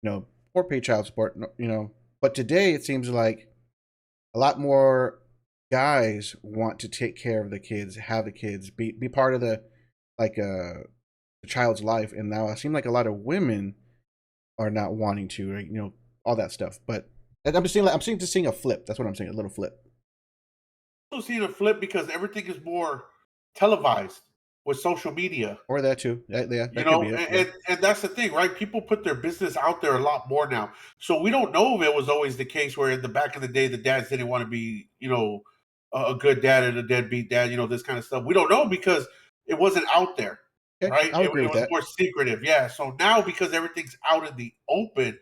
You know, or pay child support. You know, but today it seems like a lot more guys want to take care of the kids, have the kids, be part of the like the child's life, and now it seems like a lot of women are not wanting to, right? You know, all that stuff. But I'm just seeing, like, just seeing a flip. That's what I'm saying, a little flip. I'm also seeing a flip because everything is more televised with social media. Or that too. Yeah, You that could be know, it. Yeah. and that's the thing, right? People put their business out there a lot more now. So we don't know if it was always the case where in the back of the day the dads didn't want to be, you know, a good dad and a deadbeat dad, you know, this kind of stuff. We don't know because it wasn't out there, Okay, right? I would agree It with was that. more secretive. Yeah. So now because everything's out in the open,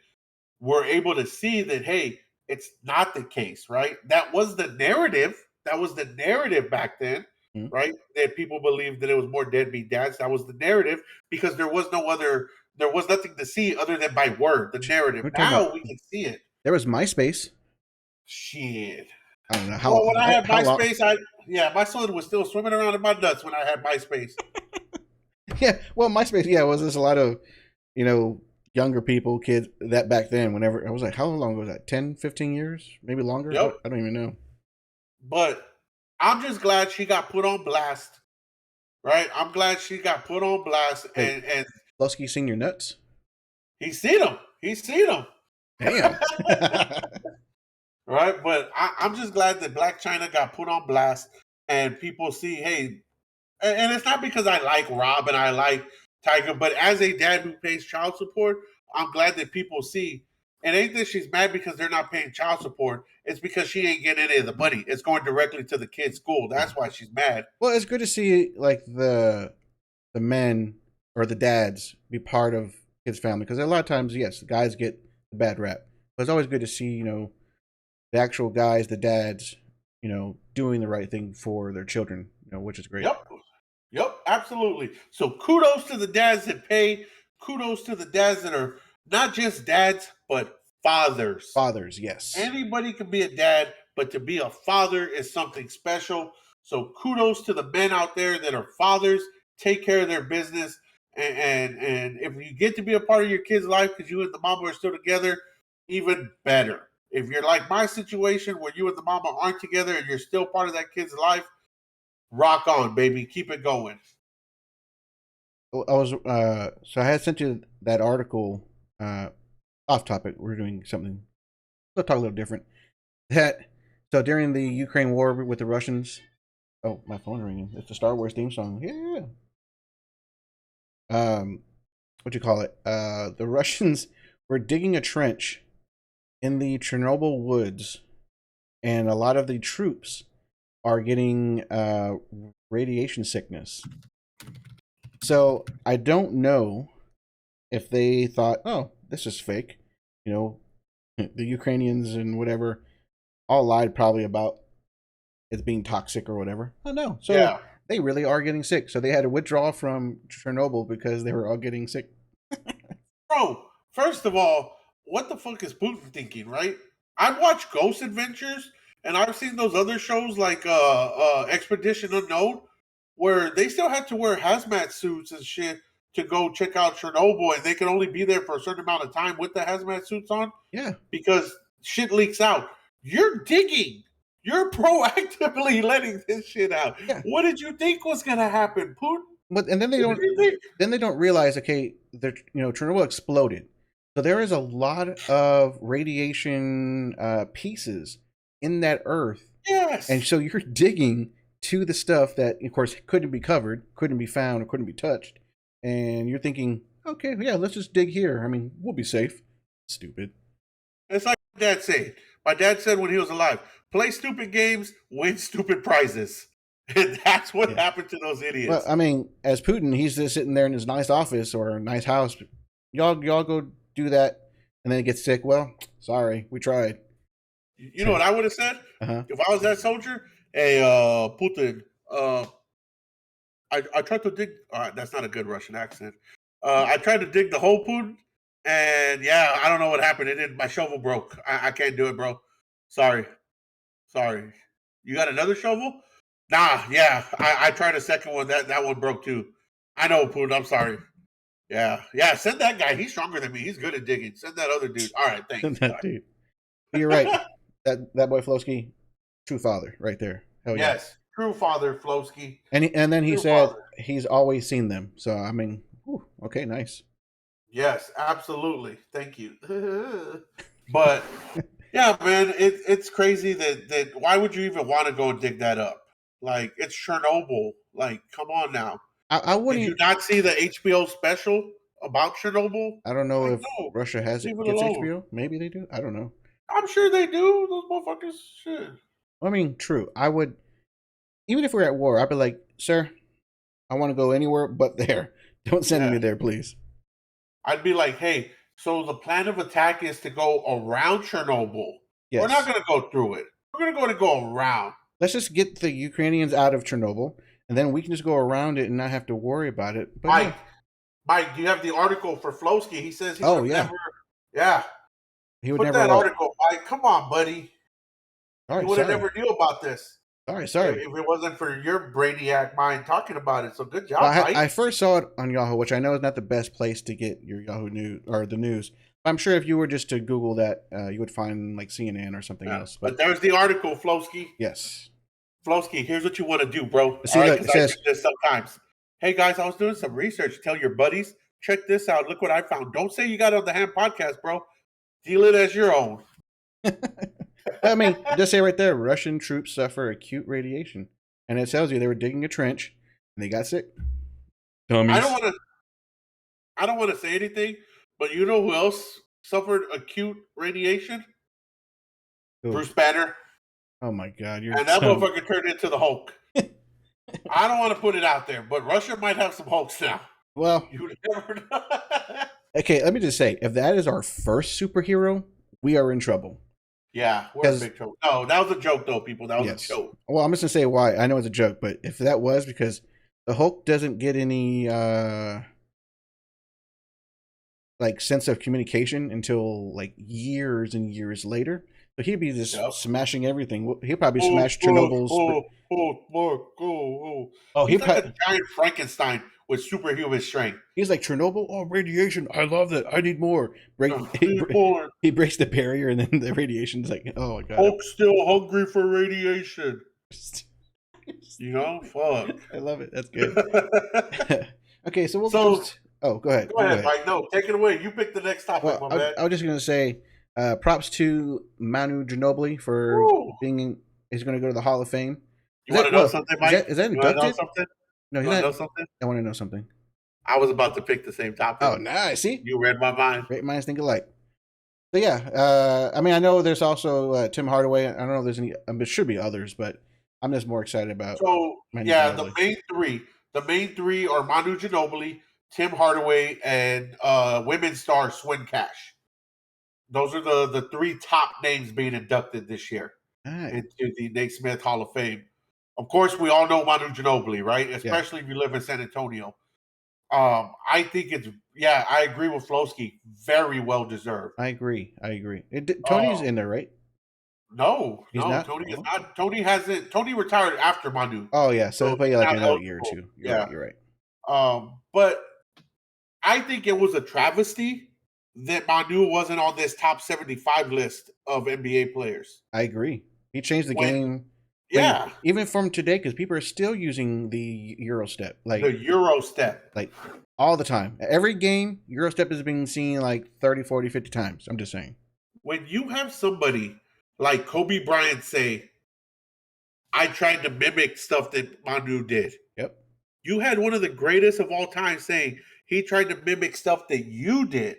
we're able to see that, hey, it's not the case, right? That was the narrative. That was the narrative back then, Mhm. right? That people believed that it was more deadbeat dads. That was the narrative because there was nothing to see other than by word, the narrative. We're talking about, Now we can see it. there was MySpace. Shit. I don't know Well, when I had how long. MySpace, yeah, my son was still swimming around in my nuts when I had MySpace. Yeah, well, MySpace. Yeah, was there's a lot of, you know, younger people, kids that back then. Whenever I was like, how long was that? 10, 15 years, maybe longer. Yep. I don't even know. But I'm just glad she got put on blast, right? I'm glad she got put on blast, Wait, and Lusky seen your nuts? he's seen them. He's seen them. Damn. Right? But I'm just glad that Black China got put on blast and people see, hey, and it's not because I like Rob and I like Tiger, but as a dad who pays child support, I'm glad that people see. And ain't that she's mad because they're not paying child support. It's because she ain't getting any of the money. It's going directly to the kid's school. Yeah. That's why she's mad. Well, it's good to see like the men or the dads be part of his family, because a lot of times, yes, the guys get the bad rap, but it's always good to see, you know, the actual guys, the dads, you know, doing the right thing for their children, you know, which is great. Yep. Yep, absolutely. So kudos to the dads that pay. Kudos to the dads that are not just dads, but fathers. Fathers, yes. Anybody can be a dad, but to be a father is something special. So kudos to the men out there that are fathers. Take care of their business, and if you get to be a part of your kid's life because you and the mama are still together, even better. If you're like my situation where you and the mama aren't together and you're still part of that kid's life, rock on, baby. Keep it going. I was so I had sent you that article, off topic. We're doing something. We'll talk a little different. That so during the Ukraine war with the Russians. Oh, my phone ringing. It's the Star Wars theme song. Yeah. What do you call it? The Russians were digging a trench in the Chernobyl woods, and a lot of the troops are getting radiation sickness. So I don't know if they thought, oh, this is fake. You know, the Ukrainians and whatever all lied probably about it being toxic or whatever. Oh no. So Yeah. they really are getting sick. So they had to withdraw from Chernobyl because they were all getting sick. Bro, first of all, what the fuck is Putin thinking, right? I've watched Ghost Adventures and I've seen those other shows like Expedition Unknown where they still had to wear hazmat suits and shit to go check out Chernobyl and they can only be there for a certain amount of time with the hazmat suits on Yeah. because shit leaks out. You're digging. You're proactively letting this shit out. Yeah. What did you think was gonna happen, Putin? But and then they What don't did you think? realize, okay, Chernobyl exploded. So there is a lot of radiation pieces in that earth. Yes. And so you're digging to the stuff that, of course, couldn't be covered, couldn't be found, or couldn't be touched. And you're thinking, okay, yeah, let's just dig here. I mean, we'll be safe. Stupid. It's like my dad said. My dad said when he was alive, play stupid games, win stupid prizes. And that's what happened to those Well, idiots. I mean, as Putin, he's just sitting there in his nice office or nice house. Y'all go do that, and then he gets sick. Well, sorry, we tried. You know what I would have said if I was that soldier? Hey, Putin, I tried to dig. That's not a good Russian accent. I tried to dig the hole, Putin, and yeah, I don't know what happened. It did. My shovel broke. I can't do it, bro. Sorry. You got another shovel? Nah, yeah. I tried a second one. That one broke too. I know, Putin. I'm sorry. Yeah. Send that guy. He's stronger than me. He's good at digging. Send that other dude. All right, thanks. That dude. You're right. That boy Flosky, true father, right there. Hell yeah. Yes, true father Flosky. And then he said he's always seen them. So I mean, okay, nice. Yes, absolutely. Thank you. But yeah, man, it's crazy that why would you even want to go and dig that up? Like it's Chernobyl. Like, come on now. I wouldn't. Did you not see the HBO special about Chernobyl? I don't know like, if no, Russia has it gets HBO. Maybe they do. I don't know. I'm sure they do. Those motherfuckers. Shit. I mean, true. I would, even if we're at war, I'd be like, sir, I want to go anywhere but there. Don't send me there, please. I'd be like, hey, so the plan of attack is to go around Chernobyl. Yes. We're not going to go through it. We're going to go around. Let's just get the Ukrainians out of Chernobyl, and then we can just go around it and not have to worry about it. But Mike, do you have the article for Flosky? He says he would never. Yeah. He would Put never. That article, Mike. Come on, buddy. Sorry, you would have never knew about this. Sorry. If it wasn't for your brainiac mind talking about it. So good job, Mike. I first saw it on Yahoo, which I know is not the best place to get your Yahoo news or the news. I'm sure if you were just to Google that, you would find like CNN or something else. But there's the article, Flosky. Yes. Flosky, here's what you want to do, bro. See, look, it says, I do this sometimes. Hey, guys, I was doing some research. Tell your buddies, check this out. Look what I found. Don't say you got it on the Ham Podcast, bro. Deal it as your own. I mean, just say right there, Russian troops suffer acute radiation. And it tells you they were digging a trench and they got sick. Dummies. I don't want to say anything, but you know who else suffered acute radiation? Ooh. Bruce Banner. Oh my God. And that motherfucker turned into the Hulk. I don't want to put it out there, but Russia might have some Hulks now. Well, you never know. Okay, let me just say, if that is our first superhero, we are in trouble. Yeah, we're in big trouble. No, that was a joke, though, people. That was a joke. Well, I'm just going to say why. I know it's a joke, but if that was because the Hulk doesn't get any like sense of communication until like years and years later. So he'd be just smashing everything. He'll probably smash Chernobyl's. He's like a giant Frankenstein with superhuman strength. He's like, Chernobyl, radiation. I love that. I need more. He breaks the barrier, and then the radiation's like, oh my God. Hulk's still hungry for radiation. You know, fuck. I love it. That's good. Okay, so go ahead. Go ahead, Mike. No, take it away. You pick the next topic, my man. I was just going to say, props to Manu Ginobili for being. He's going to go to the Hall of Fame. You want to know something, Mike? Is that inducted? No, he's not. Know something? I want to know something. I was about to pick the same topic. Oh, nice. See? You read my mind. Great minds think alike. So, yeah. I mean, I know there's also Tim Hardaway. I don't know if there's any. There should be others, but I'm just more excited about. So, the main three. The main three are Manu Ginobili, Tim Hardaway, and women's star Swin Cash. Those are the three top names being inducted this year into the Naismith Hall of Fame. Of course, we all know Manu Ginobili, right? Especially if you live in San Antonio. I think I agree with Flosky. Very well deserved. I agree. Tony's in there, right? No, Tony is not. Tony hasn't. Tony retired after Manu. Oh yeah, so he'll play like another year or two. You're right. But I think it was a travesty that Manu wasn't on this top 75 list of NBA players. I agree. He changed the game. Yeah. Even from today, because people are still using the Euro step. Like the Euro step. Like all the time. Every game, Euro step is being seen like 30, 40, 50 times. I'm just saying. When you have somebody like Kobe Bryant say, I tried to mimic stuff that Manu did. Yep. You had one of the greatest of all time saying he tried to mimic stuff that you did.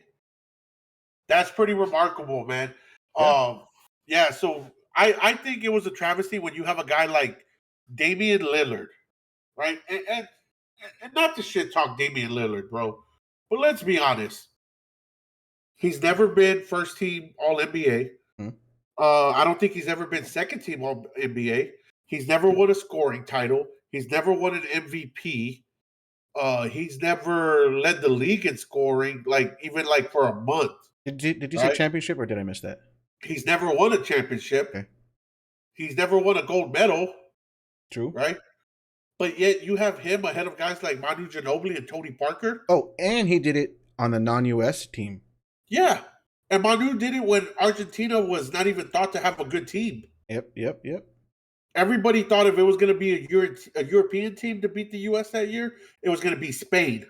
That's pretty remarkable, man. Yeah. Yeah. So I think it was a travesty when you have a guy like Damian Lillard, right? And not to shit talk Damian Lillard, bro, but let's be honest. He's never been first team All NBA. Mhm. I don't think he's ever been second team All NBA. He's never won a scoring title. He's never won an MVP. He's never led the league in scoring, like even like for a month, Did you say right? championship or did I miss that? He's never won a championship. Okay. He's never won a gold medal, True. right? But yet you have him ahead of guys like Manu Ginobili and Tony Parker. Oh, and he did it on the non-US team. Yeah. And Manu did it when Argentina was not even thought to have a good team. Yep. Everybody thought if it was going to be a European team to beat the U.S. that year, it was going to be Spain.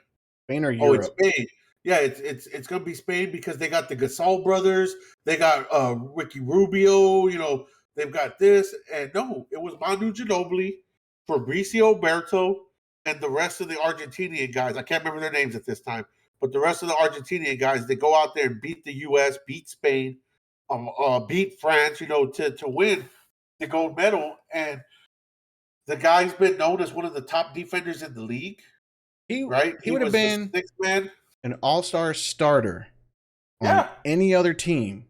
Spain or Oh, it's Europe? Spain. Yeah, it's going to be Spain because they got the Gasol brothers. They got Ricky Rubio. You know, they've got this. And no, it was Manu Ginobili, Fabricio Berto, and the rest of the Argentinian guys. I can't remember their names at this time. But the rest of the Argentinian guys, they go out there and beat the U.S., beat Spain, beat France, you know, to win the gold medal. And the guy's been known as one of the top defenders in the league, He right? he He would have was the been sixth man. an all-star starter on Yeah. any other team,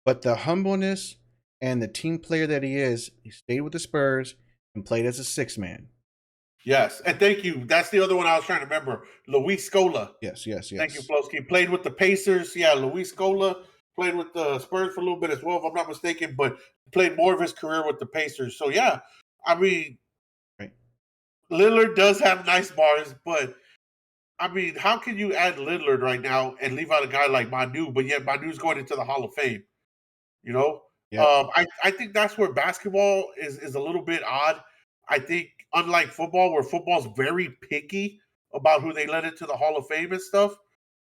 but the humbleness and the team player that he stayed with the Spurs and played as a sixth man. Yes, and thank you. That's the other one I was trying to remember. Luis Scola. Yes. Thank you, Flosky. Played with the Pacers. Yeah, Luis Scola played with the Spurs for a little bit as well, if I'm not mistaken, but played more of his career with the Pacers. So yeah, I mean, Right. Lillard does have nice bars, but I mean, how can you add Lillard right now and leave out a guy like Manu, but yet Manu's going into the Hall of Fame? You know, Yep. I think that's where basketball is a little bit odd. I think unlike football, where football's very picky about who they let into the Hall of Fame and stuff,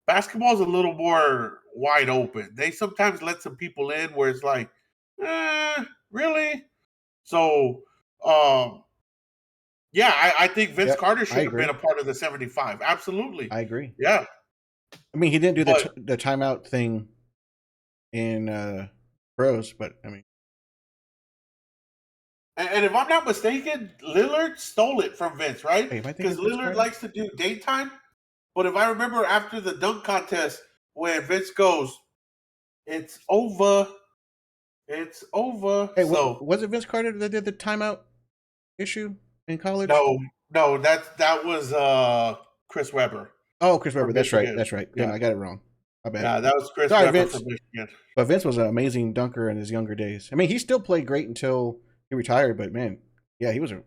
basketball's a little more wide open. They sometimes let some people in where it's like, really? So, yeah, I think Vince Yep. Carter I should have agree. been a part of the 75. Absolutely. I agree. Yeah. I mean, he didn't do But the timeout thing in pros, but I mean, and if I'm not mistaken, Lillard stole it from Vince, right? hey, am I thinking Because of Vince Lillard Carter? likes to do daytime. But if I remember after the dunk contest, when Vince goes, "It's over, it's over." Hey, So was it Vince Carter that did the timeout issue in college? no, that was Chris Webber Oh, Chris Webber. from That's right. Michigan. That's right. Damn, Yeah, I got it wrong. My bad. yeah, that was Chris Sorry, Webber from Vince. Michigan. But Vince was an amazing dunker in his younger days. I mean, he still played great until he retired. But man, yeah, he was an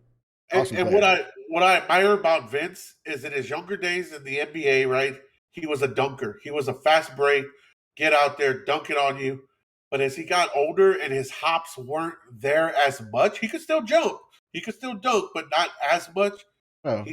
awesome And player. what I admire about Vince is in his younger days in the NBA, right? He was a dunker. He was a fast break, get out there, dunk it on you. But as he got older and his hops weren't there as much, he could still jump. He could still dunk, but not as much. Oh,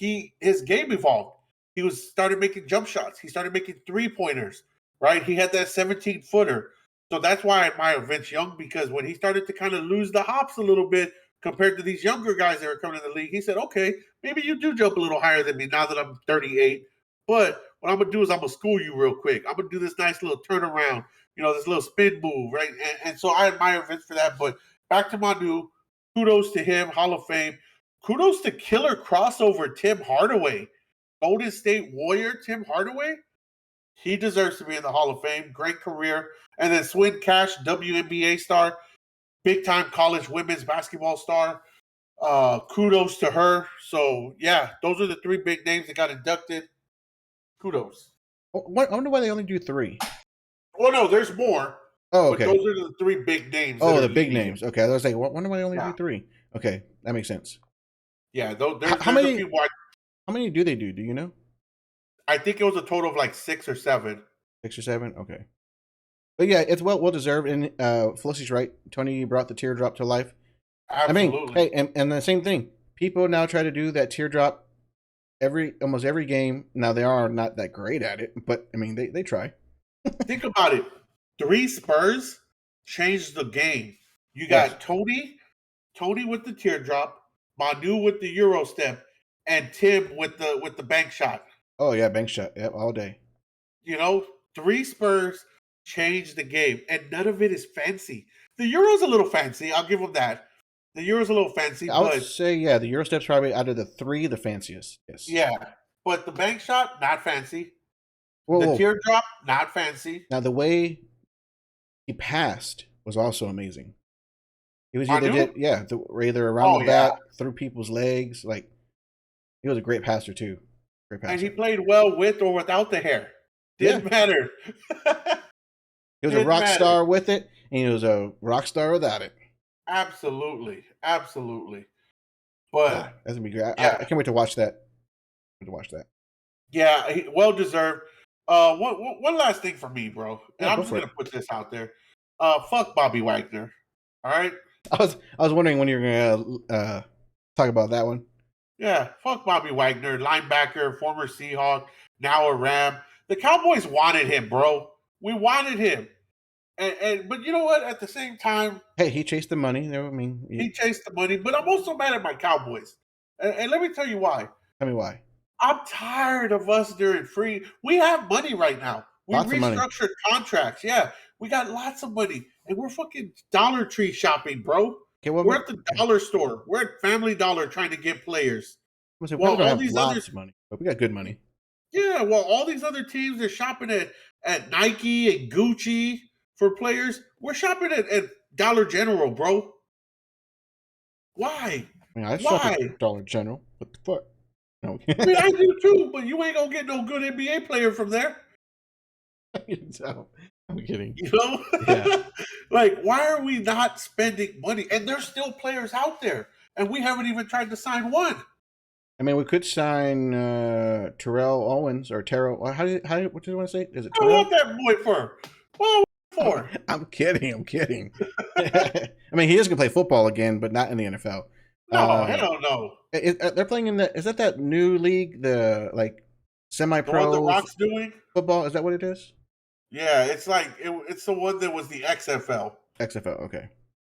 His game evolved. He was started making jump shots. He started making 3-pointers, right? He had that 17-footer. So that's why I admire Vince Young, because when he started to kind of lose the hops a little bit compared to these younger guys that are coming in the league, he said, okay, maybe you do jump a little higher than me now that I'm 38. But what I'm gonna do is I'm gonna school you real quick. I'm gonna do this nice little turnaround, you know, this little spin move, right? And so I admire Vince for that. But back to Manu, kudos to him, Hall of Fame. Kudos to killer crossover Tim Hardaway, Golden State Warrior Tim Hardaway. He deserves to be in the Hall of Fame. Great career. And then Swin Cash, WNBA star, big time college women's basketball star. Kudos to her. So yeah, those are the three big names that got inducted. Kudos. I wonder why they only do 3. Well, no, there's more, Oh, but okay. those are the three big names. Oh, that the are big leading names. Okay, I was like, wonder why they only do Yeah. 3. Okay, that makes sense. Yeah, there's How a many? few more. How many do they do? Do you know? I think it was a total of like 6 or 7. 6 or 7. Okay. But yeah, it's well deserved. And Felicity's right. Tony brought the teardrop to life. Absolutely. I mean, hey, and the same thing. People now try to do that teardrop almost every game. Now they are not that great at it, but I mean they try. Think about it. 3 Spurs changed the game. You Yes. got Tony with the teardrop, Manu with the Euro step, and Tim with the bank shot. Oh yeah, bank shot. Yep, all day. You know, 3 Spurs changed the game, and none of it is fancy. The Euro's a little fancy. I'll give them that. The Euro's a little fancy, I would but say yeah, the Euro step's probably out of the three the fanciest. Yes. yeah. But the bank shot, not fancy. Whoa, The whoa. teardrop, not fancy. Now the way he passed was also amazing. He was either Manu? either around the Oh yeah. back, through people's legs. Like he was a great passer too. Great And he passer. played well with or without the hair. Yeah, Didn't matter. he was a Didn't rock matter. star with it, and he was a rock star without it. Absolutely. Absolutely. Ah, But that's gonna be great. I yeah. can't wait to watch that. To watch that. Yeah, well deserved. One last thing for me, bro, and Yeah, I'm go just for gonna it. put this out there. Fuck Bobby Wagner. All right. I was wondering when you were gonna talk about that one. Yeah, fuck Bobby Wagner, linebacker, former Seahawk, now a Ram. The Cowboys wanted him, bro. We wanted him, and but you know what? At the same time, Hey, he chased the money. I mean, he chased the money. But I'm also mad at my Cowboys, and let me tell you why. tell me why. I'm tired of us during free. We have money right now. We Lots of money. restructured contracts. Yeah, we got lots of money, and we're fucking Dollar Tree shopping, bro. Okay, well, We're at the dollar store. We're at Family Dollar trying to get players. we While probably don't all have these other, lots of money, but we got good money. yeah, while all these other teams are shopping at Nike and Gucci for players, we're shopping at Dollar General, bro. Why? I mean, I shop Why? at Dollar General. What the fuck? No. I mean, I do too, but you ain't gonna get no good NBA player from there. So, I'm kidding. You know, Yeah. like why are we not spending money? And there's still players out there, and we haven't even tried to sign one. I mean, we could sign Terrell Owens or Terrell. What do you want to say? Is it I Terrell? want that boy for. Well, for. I'm kidding. I'm kidding. I mean, he is gonna play football again, but not in the NFL. No, hell no. They're playing in the. Is that new league? The like The one the semi-pro Rock's doing. football. Is that what it is? Yeah, it's like it's the one that was the XFL, XFL. Okay.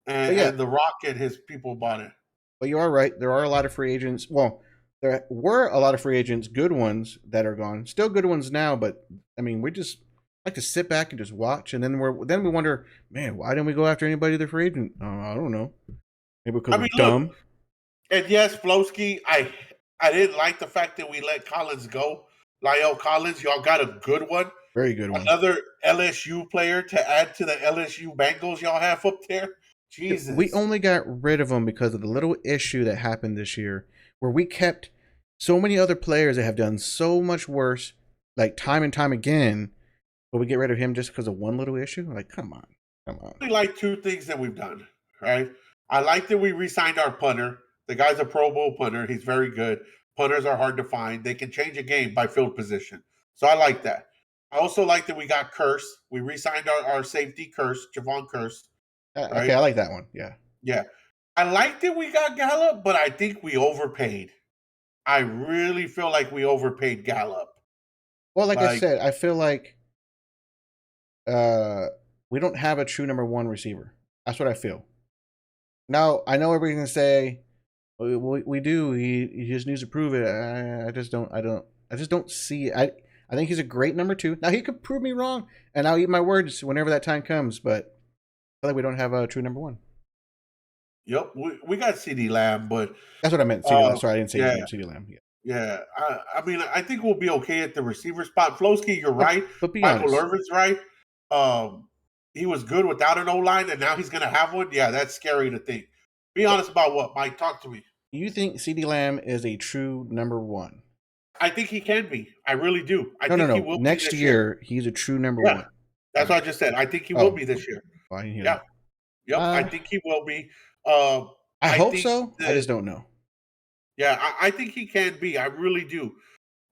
But and, yeah, and the Rock and his people bought it. but you are right. There are a lot of free agents. Well, there were a lot of free agents, good ones that are gone. Still good ones now, but I mean, we just like to sit back and just watch, and then we wonder, man, why didn't we go after anybody they're free agent? I don't know. Maybe because I we're mean, look, dumb. and yes, Flowski, I didn't like the fact that we let Collins go. Lyle Collins, y'all got a good one. Very good one. Another LSU player to add to the LSU Bengals y'all have up there. Jesus. We only got rid of him because of the little issue that happened this year where we kept so many other players that have done so much worse, like time and time again, but we get rid of him just because of one little issue? Like, come on. Come on. I like 2 things that we've done, right? I like that we re-signed our punter. The guy's a Pro Bowl punter. He's very good. Punters are hard to find. They can change a game by field position. So I like that. I also like that we got Curse. We re-signed our safety Curse, Javon Curse, Okay, right? I like that one. Yeah. Yeah. I like that we got Gallup, but I think we overpaid. I really feel like we overpaid Gallup. Well, like I Like, said, I feel like we don't have a true number one receiver. That's what I feel. Now, I know everybody's gonna say we do. He just needs to prove it. I just don't. I just don't see it. I think he's a great number two. Now he could prove me wrong, and I'll eat my words whenever that time comes. But I feel like we don't have a true number one. yep, we got CD Lamb, but That's what I meant. CD Lamb. Sorry, I didn't say yeah, CD Lamb. Yeah. yeah. I mean, I think we'll be okay at the receiver spot. Flowski, you're right. But be Michael honest. Irvin's right. He was good without an O line, and now he's going to have one. Yeah, that's scary to think. Be honest about what, Mike? Talk to me. You think CD Lamb is a true number one? I think he can be. I really do. I No, think no, he no. will be Next this year, he's a true number Yeah, one. that's All what right. I just said. I think he will Oh, be this year. well, I didn't hear Yeah, that. yep. I think he will be. Um, I I hope think so. I that just don't know. yeah, I think he can be. I really do.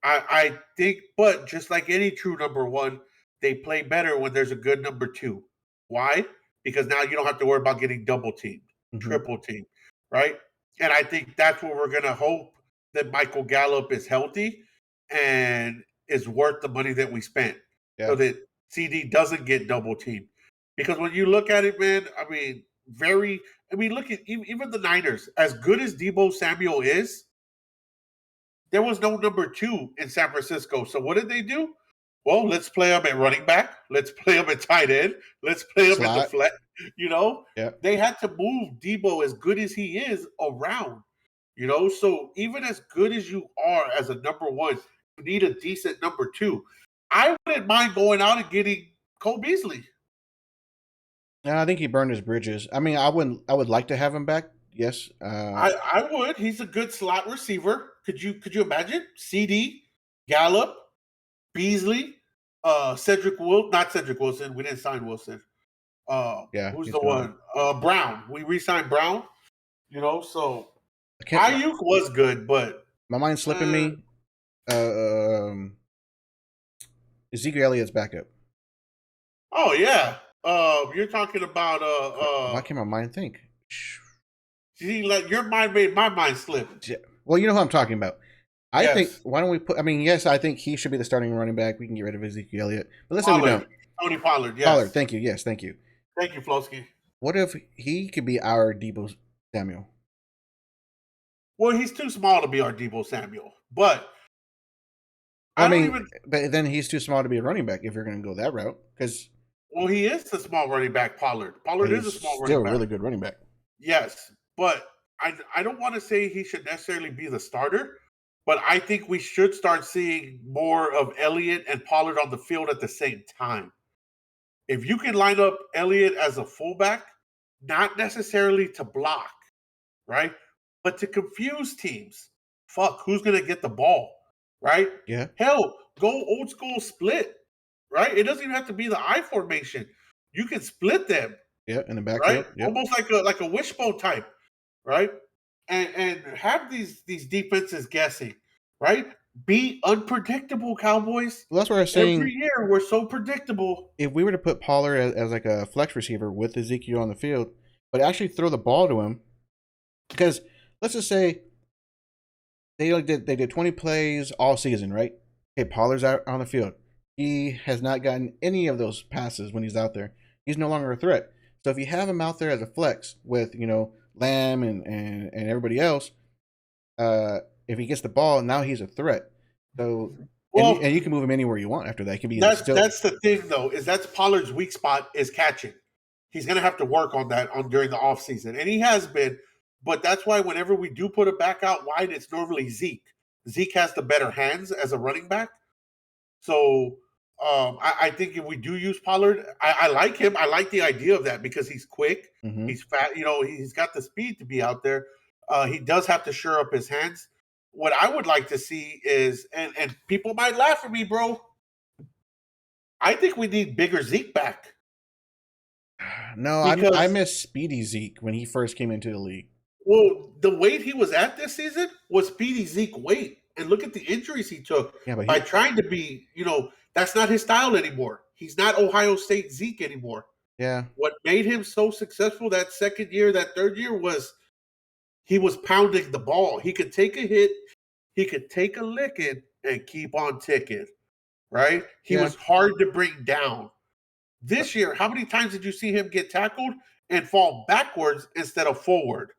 I think, but just like any true number one, they play better when there's a good number two. Why? Because now you don't have to worry about getting double teamed, Hmm. triple teamed, right? And I think that's what we're gonna hope that Michael Gallup is healthy and is worth the money that we spent, so Yeah. that CD doesn't get double teamed. Because when you look at it, man, I mean, very. I mean, look at even the Niners. As good as Debo Samuel is, there was no number 2 in San Francisco. So what did they do? Well, let's play him at running back. Let's play him at tight end. Let's play him at the Slot. flex. You know, Yeah. they had to move Debo, as good as he is, around. You know, so even as good as you are as a number 1, you need a decent number 2. I wouldn't mind going out and getting Cole Beasley. I think he burned his bridges. I mean, I would like to have him back. Yes. I would. He's a good slot receiver. Could you imagine? CD, Gallup, Beasley, Cedric Wilson, not Cedric Wilson. We didn't sign Wilson. Yeah. Who's the one? Brown. We re-signed Brown. You know, so Ayuk was good, but my mind's slipping me. Ezekiel Elliott's backup. Oh yeah. You're talking about why can't my mind think? See, like your mind made my mind slip. Well, you know who I'm talking about. I think, why don't we put, I mean, yes, I think he should be the starting running back. We can get rid of Ezekiel Elliott. But let's say we don't. Tony Pollard, yes. Pollard, thank you. Yes, thank you. Thank you, Flosky. What if he could be our Debo Samuel? Well, he's too small to be our Debo Samuel. But but then he's too small to be a running back if you're going to go that route. Well, he is a small running back, Pollard. Pollard is a small running back. Still a really good running back. Yes, but I don't want to say he should necessarily be the starter, but I think we should start seeing more of Elliott and Pollard on the field at the same time. If you can line up Elliott as a fullback, not necessarily to block, right? But to confuse teams. Fuck, who's going to get the ball, right? Yeah. Hell, go old school split, right? It doesn't even have to be the I formation. You can split them. Yeah, in the backfield. Right? Yep. Almost like a wishbone type, right? And have these defenses guessing, right? Be unpredictable, Cowboys. Well, that's what I was saying. Every year we're so predictable. If we were to put Pollard as like a flex receiver with Ezekiel on the field, but actually throw the ball to him, because let's just say they did 20 plays all season, right? Okay, Pollard's out on the field. He has not gotten any of those passes when he's out there. He's no longer a threat. So if you have him out there as a flex with, Lamb and everybody else, if he gets the ball, now he's a threat. So and you can move him anywhere you want after that. It can be that's the thing though, is that's Pollard's weak spot is catching. He's gonna have to work on that during the offseason. And he has been, but that's why whenever we do put it back out wide, it's normally Zeke. Zeke has the better hands as a running back. So I think if we do use Pollard, I like him. I like the idea of that because he's quick. Mm-hmm. He's fat. He's got the speed to be out there. He does have to shore up his hands. What I would like to see is, and people might laugh at me, bro. I think we need bigger Zeke back. No, I miss Speedy Zeke when he first came into the league. Well, the weight he was at this season was Speedy Zeke weight. And look at the injuries he took by trying to be, that's not his style anymore. He's not Ohio State Zeke anymore. Yeah. What made him so successful that second year, that third year was he was pounding the ball. He could take a hit, he could take a licking and keep on ticking, right? He was hard to bring down. This year, how many times did you see him get tackled and fall backwards instead of forward?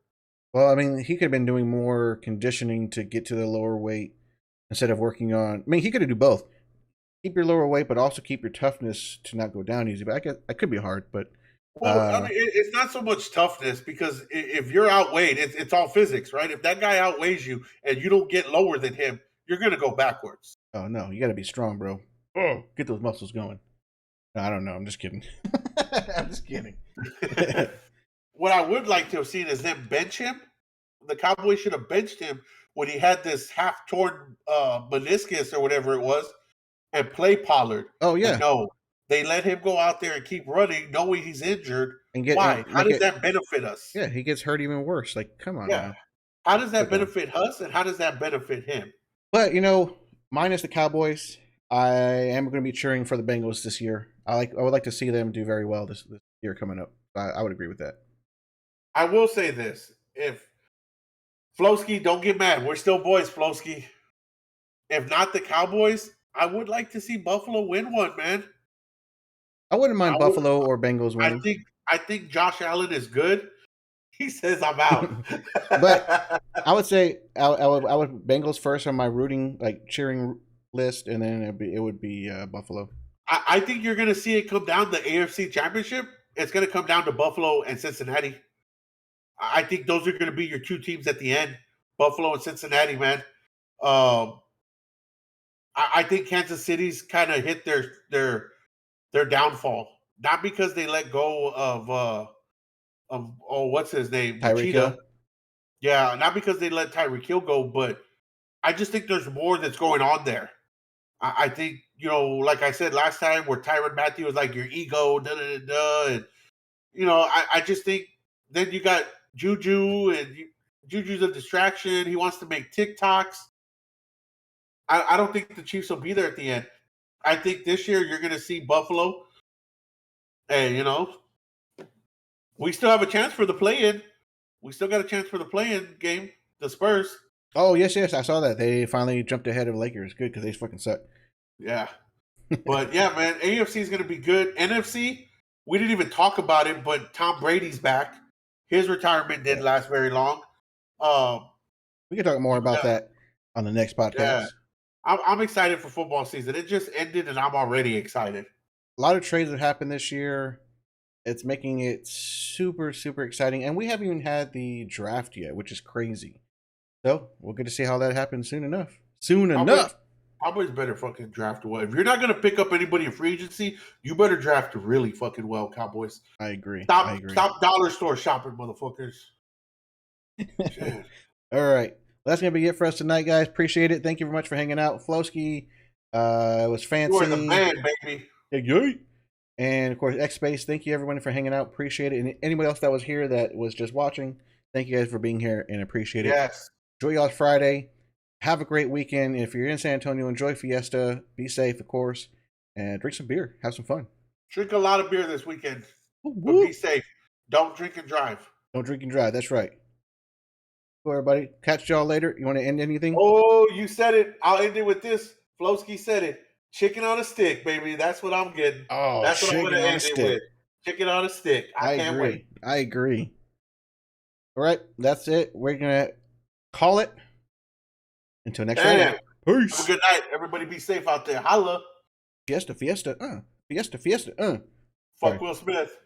Well, I mean, he could have been doing more conditioning to get to the lower weight instead of working on. I mean, he could do both. Keep your lower weight, but also keep your toughness to not go down easy. But I guess that could be hard. But I mean, it's not so much toughness because if you're outweighed, it's all physics, right? If that guy outweighs you and you don't get lower than him, you're going to go backwards. Oh no, you got to be strong, bro. Oh, get those muscles going. No, I don't know. I'm just kidding. I'm just kidding. What I would like to have seen is them bench him. The Cowboys should have benched him when he had this half-torn meniscus or whatever it was and play Pollard. Oh, yeah. No, they let him go out there and keep running knowing he's injured. Why? How does that benefit us? Yeah, he gets hurt even worse. Like, come on now. How does that benefit us and how does that benefit him? But, minus the Cowboys, I am going to be cheering for the Bengals this year. I would like to see them do very well this year coming up. I would agree with that. I will say this. If Flosky, don't get mad. We're still boys, Flosky. If not the Cowboys, I would like to see Buffalo win one, man. I wouldn't mind Buffalo or Bengals winning. I think Josh Allen is good. He says I'm out. But I would say I would Bengals first on my rooting cheering list, and then it would be Buffalo. I think you're going to see it come down the AFC Championship. It's going to come down to Buffalo and Cincinnati. I think those are going to be your two teams at the end, Buffalo and Cincinnati, man. I think Kansas City's kind of hit their downfall, not because they let go of what's his name, Tyreek Hill. Yeah, not because they let Tyreek Hill go, but I just think there's more that's going on there. I think, like I said last time, where Tyrann Mathieu was like your ego, and I just think then you got Juju, and Juju's a distraction. He wants to make TikToks. I don't think the Chiefs will be there at the end. I think this year you're going to see Buffalo, and we still have a chance for the play-in. We still got a chance for the play-in game. The Spurs. Oh yes, I saw that they finally jumped ahead of Lakers. Good, because they fucking suck. Yeah, but yeah, man, AFC is going to be good. NFC, we didn't even talk about it, but Tom Brady's back. His retirement didn't last very long. We can talk more about that on the next podcast. Yeah. I'm excited for football season. It just ended, and I'm already excited. A lot of trades have happened this year. It's making it super, super exciting. And we haven't even had the draft yet, which is crazy. So we'll get to see how that happens soon enough. Cowboys better fucking draft well. If you're not going to pick up anybody in free agency, you better draft really fucking well, Cowboys. I agree. Stop dollar store shopping, motherfuckers. All right. Well, that's going to be it for us tonight, guys. Appreciate it. Thank you very much for hanging out. Flowski, it was fancy. You are the man, baby. Hey. And, of course, X-Space, thank you, everyone, for hanging out. Appreciate it. And anybody else that was here that was just watching, thank you guys for being here and appreciate it. Yes. Enjoy y'all's Friday. Have a great weekend. If you're in San Antonio, enjoy Fiesta. Be safe, of course. And drink some beer. Have some fun. Drink a lot of beer this weekend. But be safe. Don't drink and drive. Don't drink and drive. That's right. Cool, everybody. Catch y'all later. You want to end anything? Oh, you said it. I'll end it with this. Flowski said it. Chicken on a stick, baby. That's what I'm getting. Oh, that's what I'm going to end it with. Chicken on a stick. I can't wait. I agree. All right. That's it. We're going to call it. Until next time. Peace. Have a good night. Everybody be safe out there. Holla. Fiesta. Fuck Will Smith.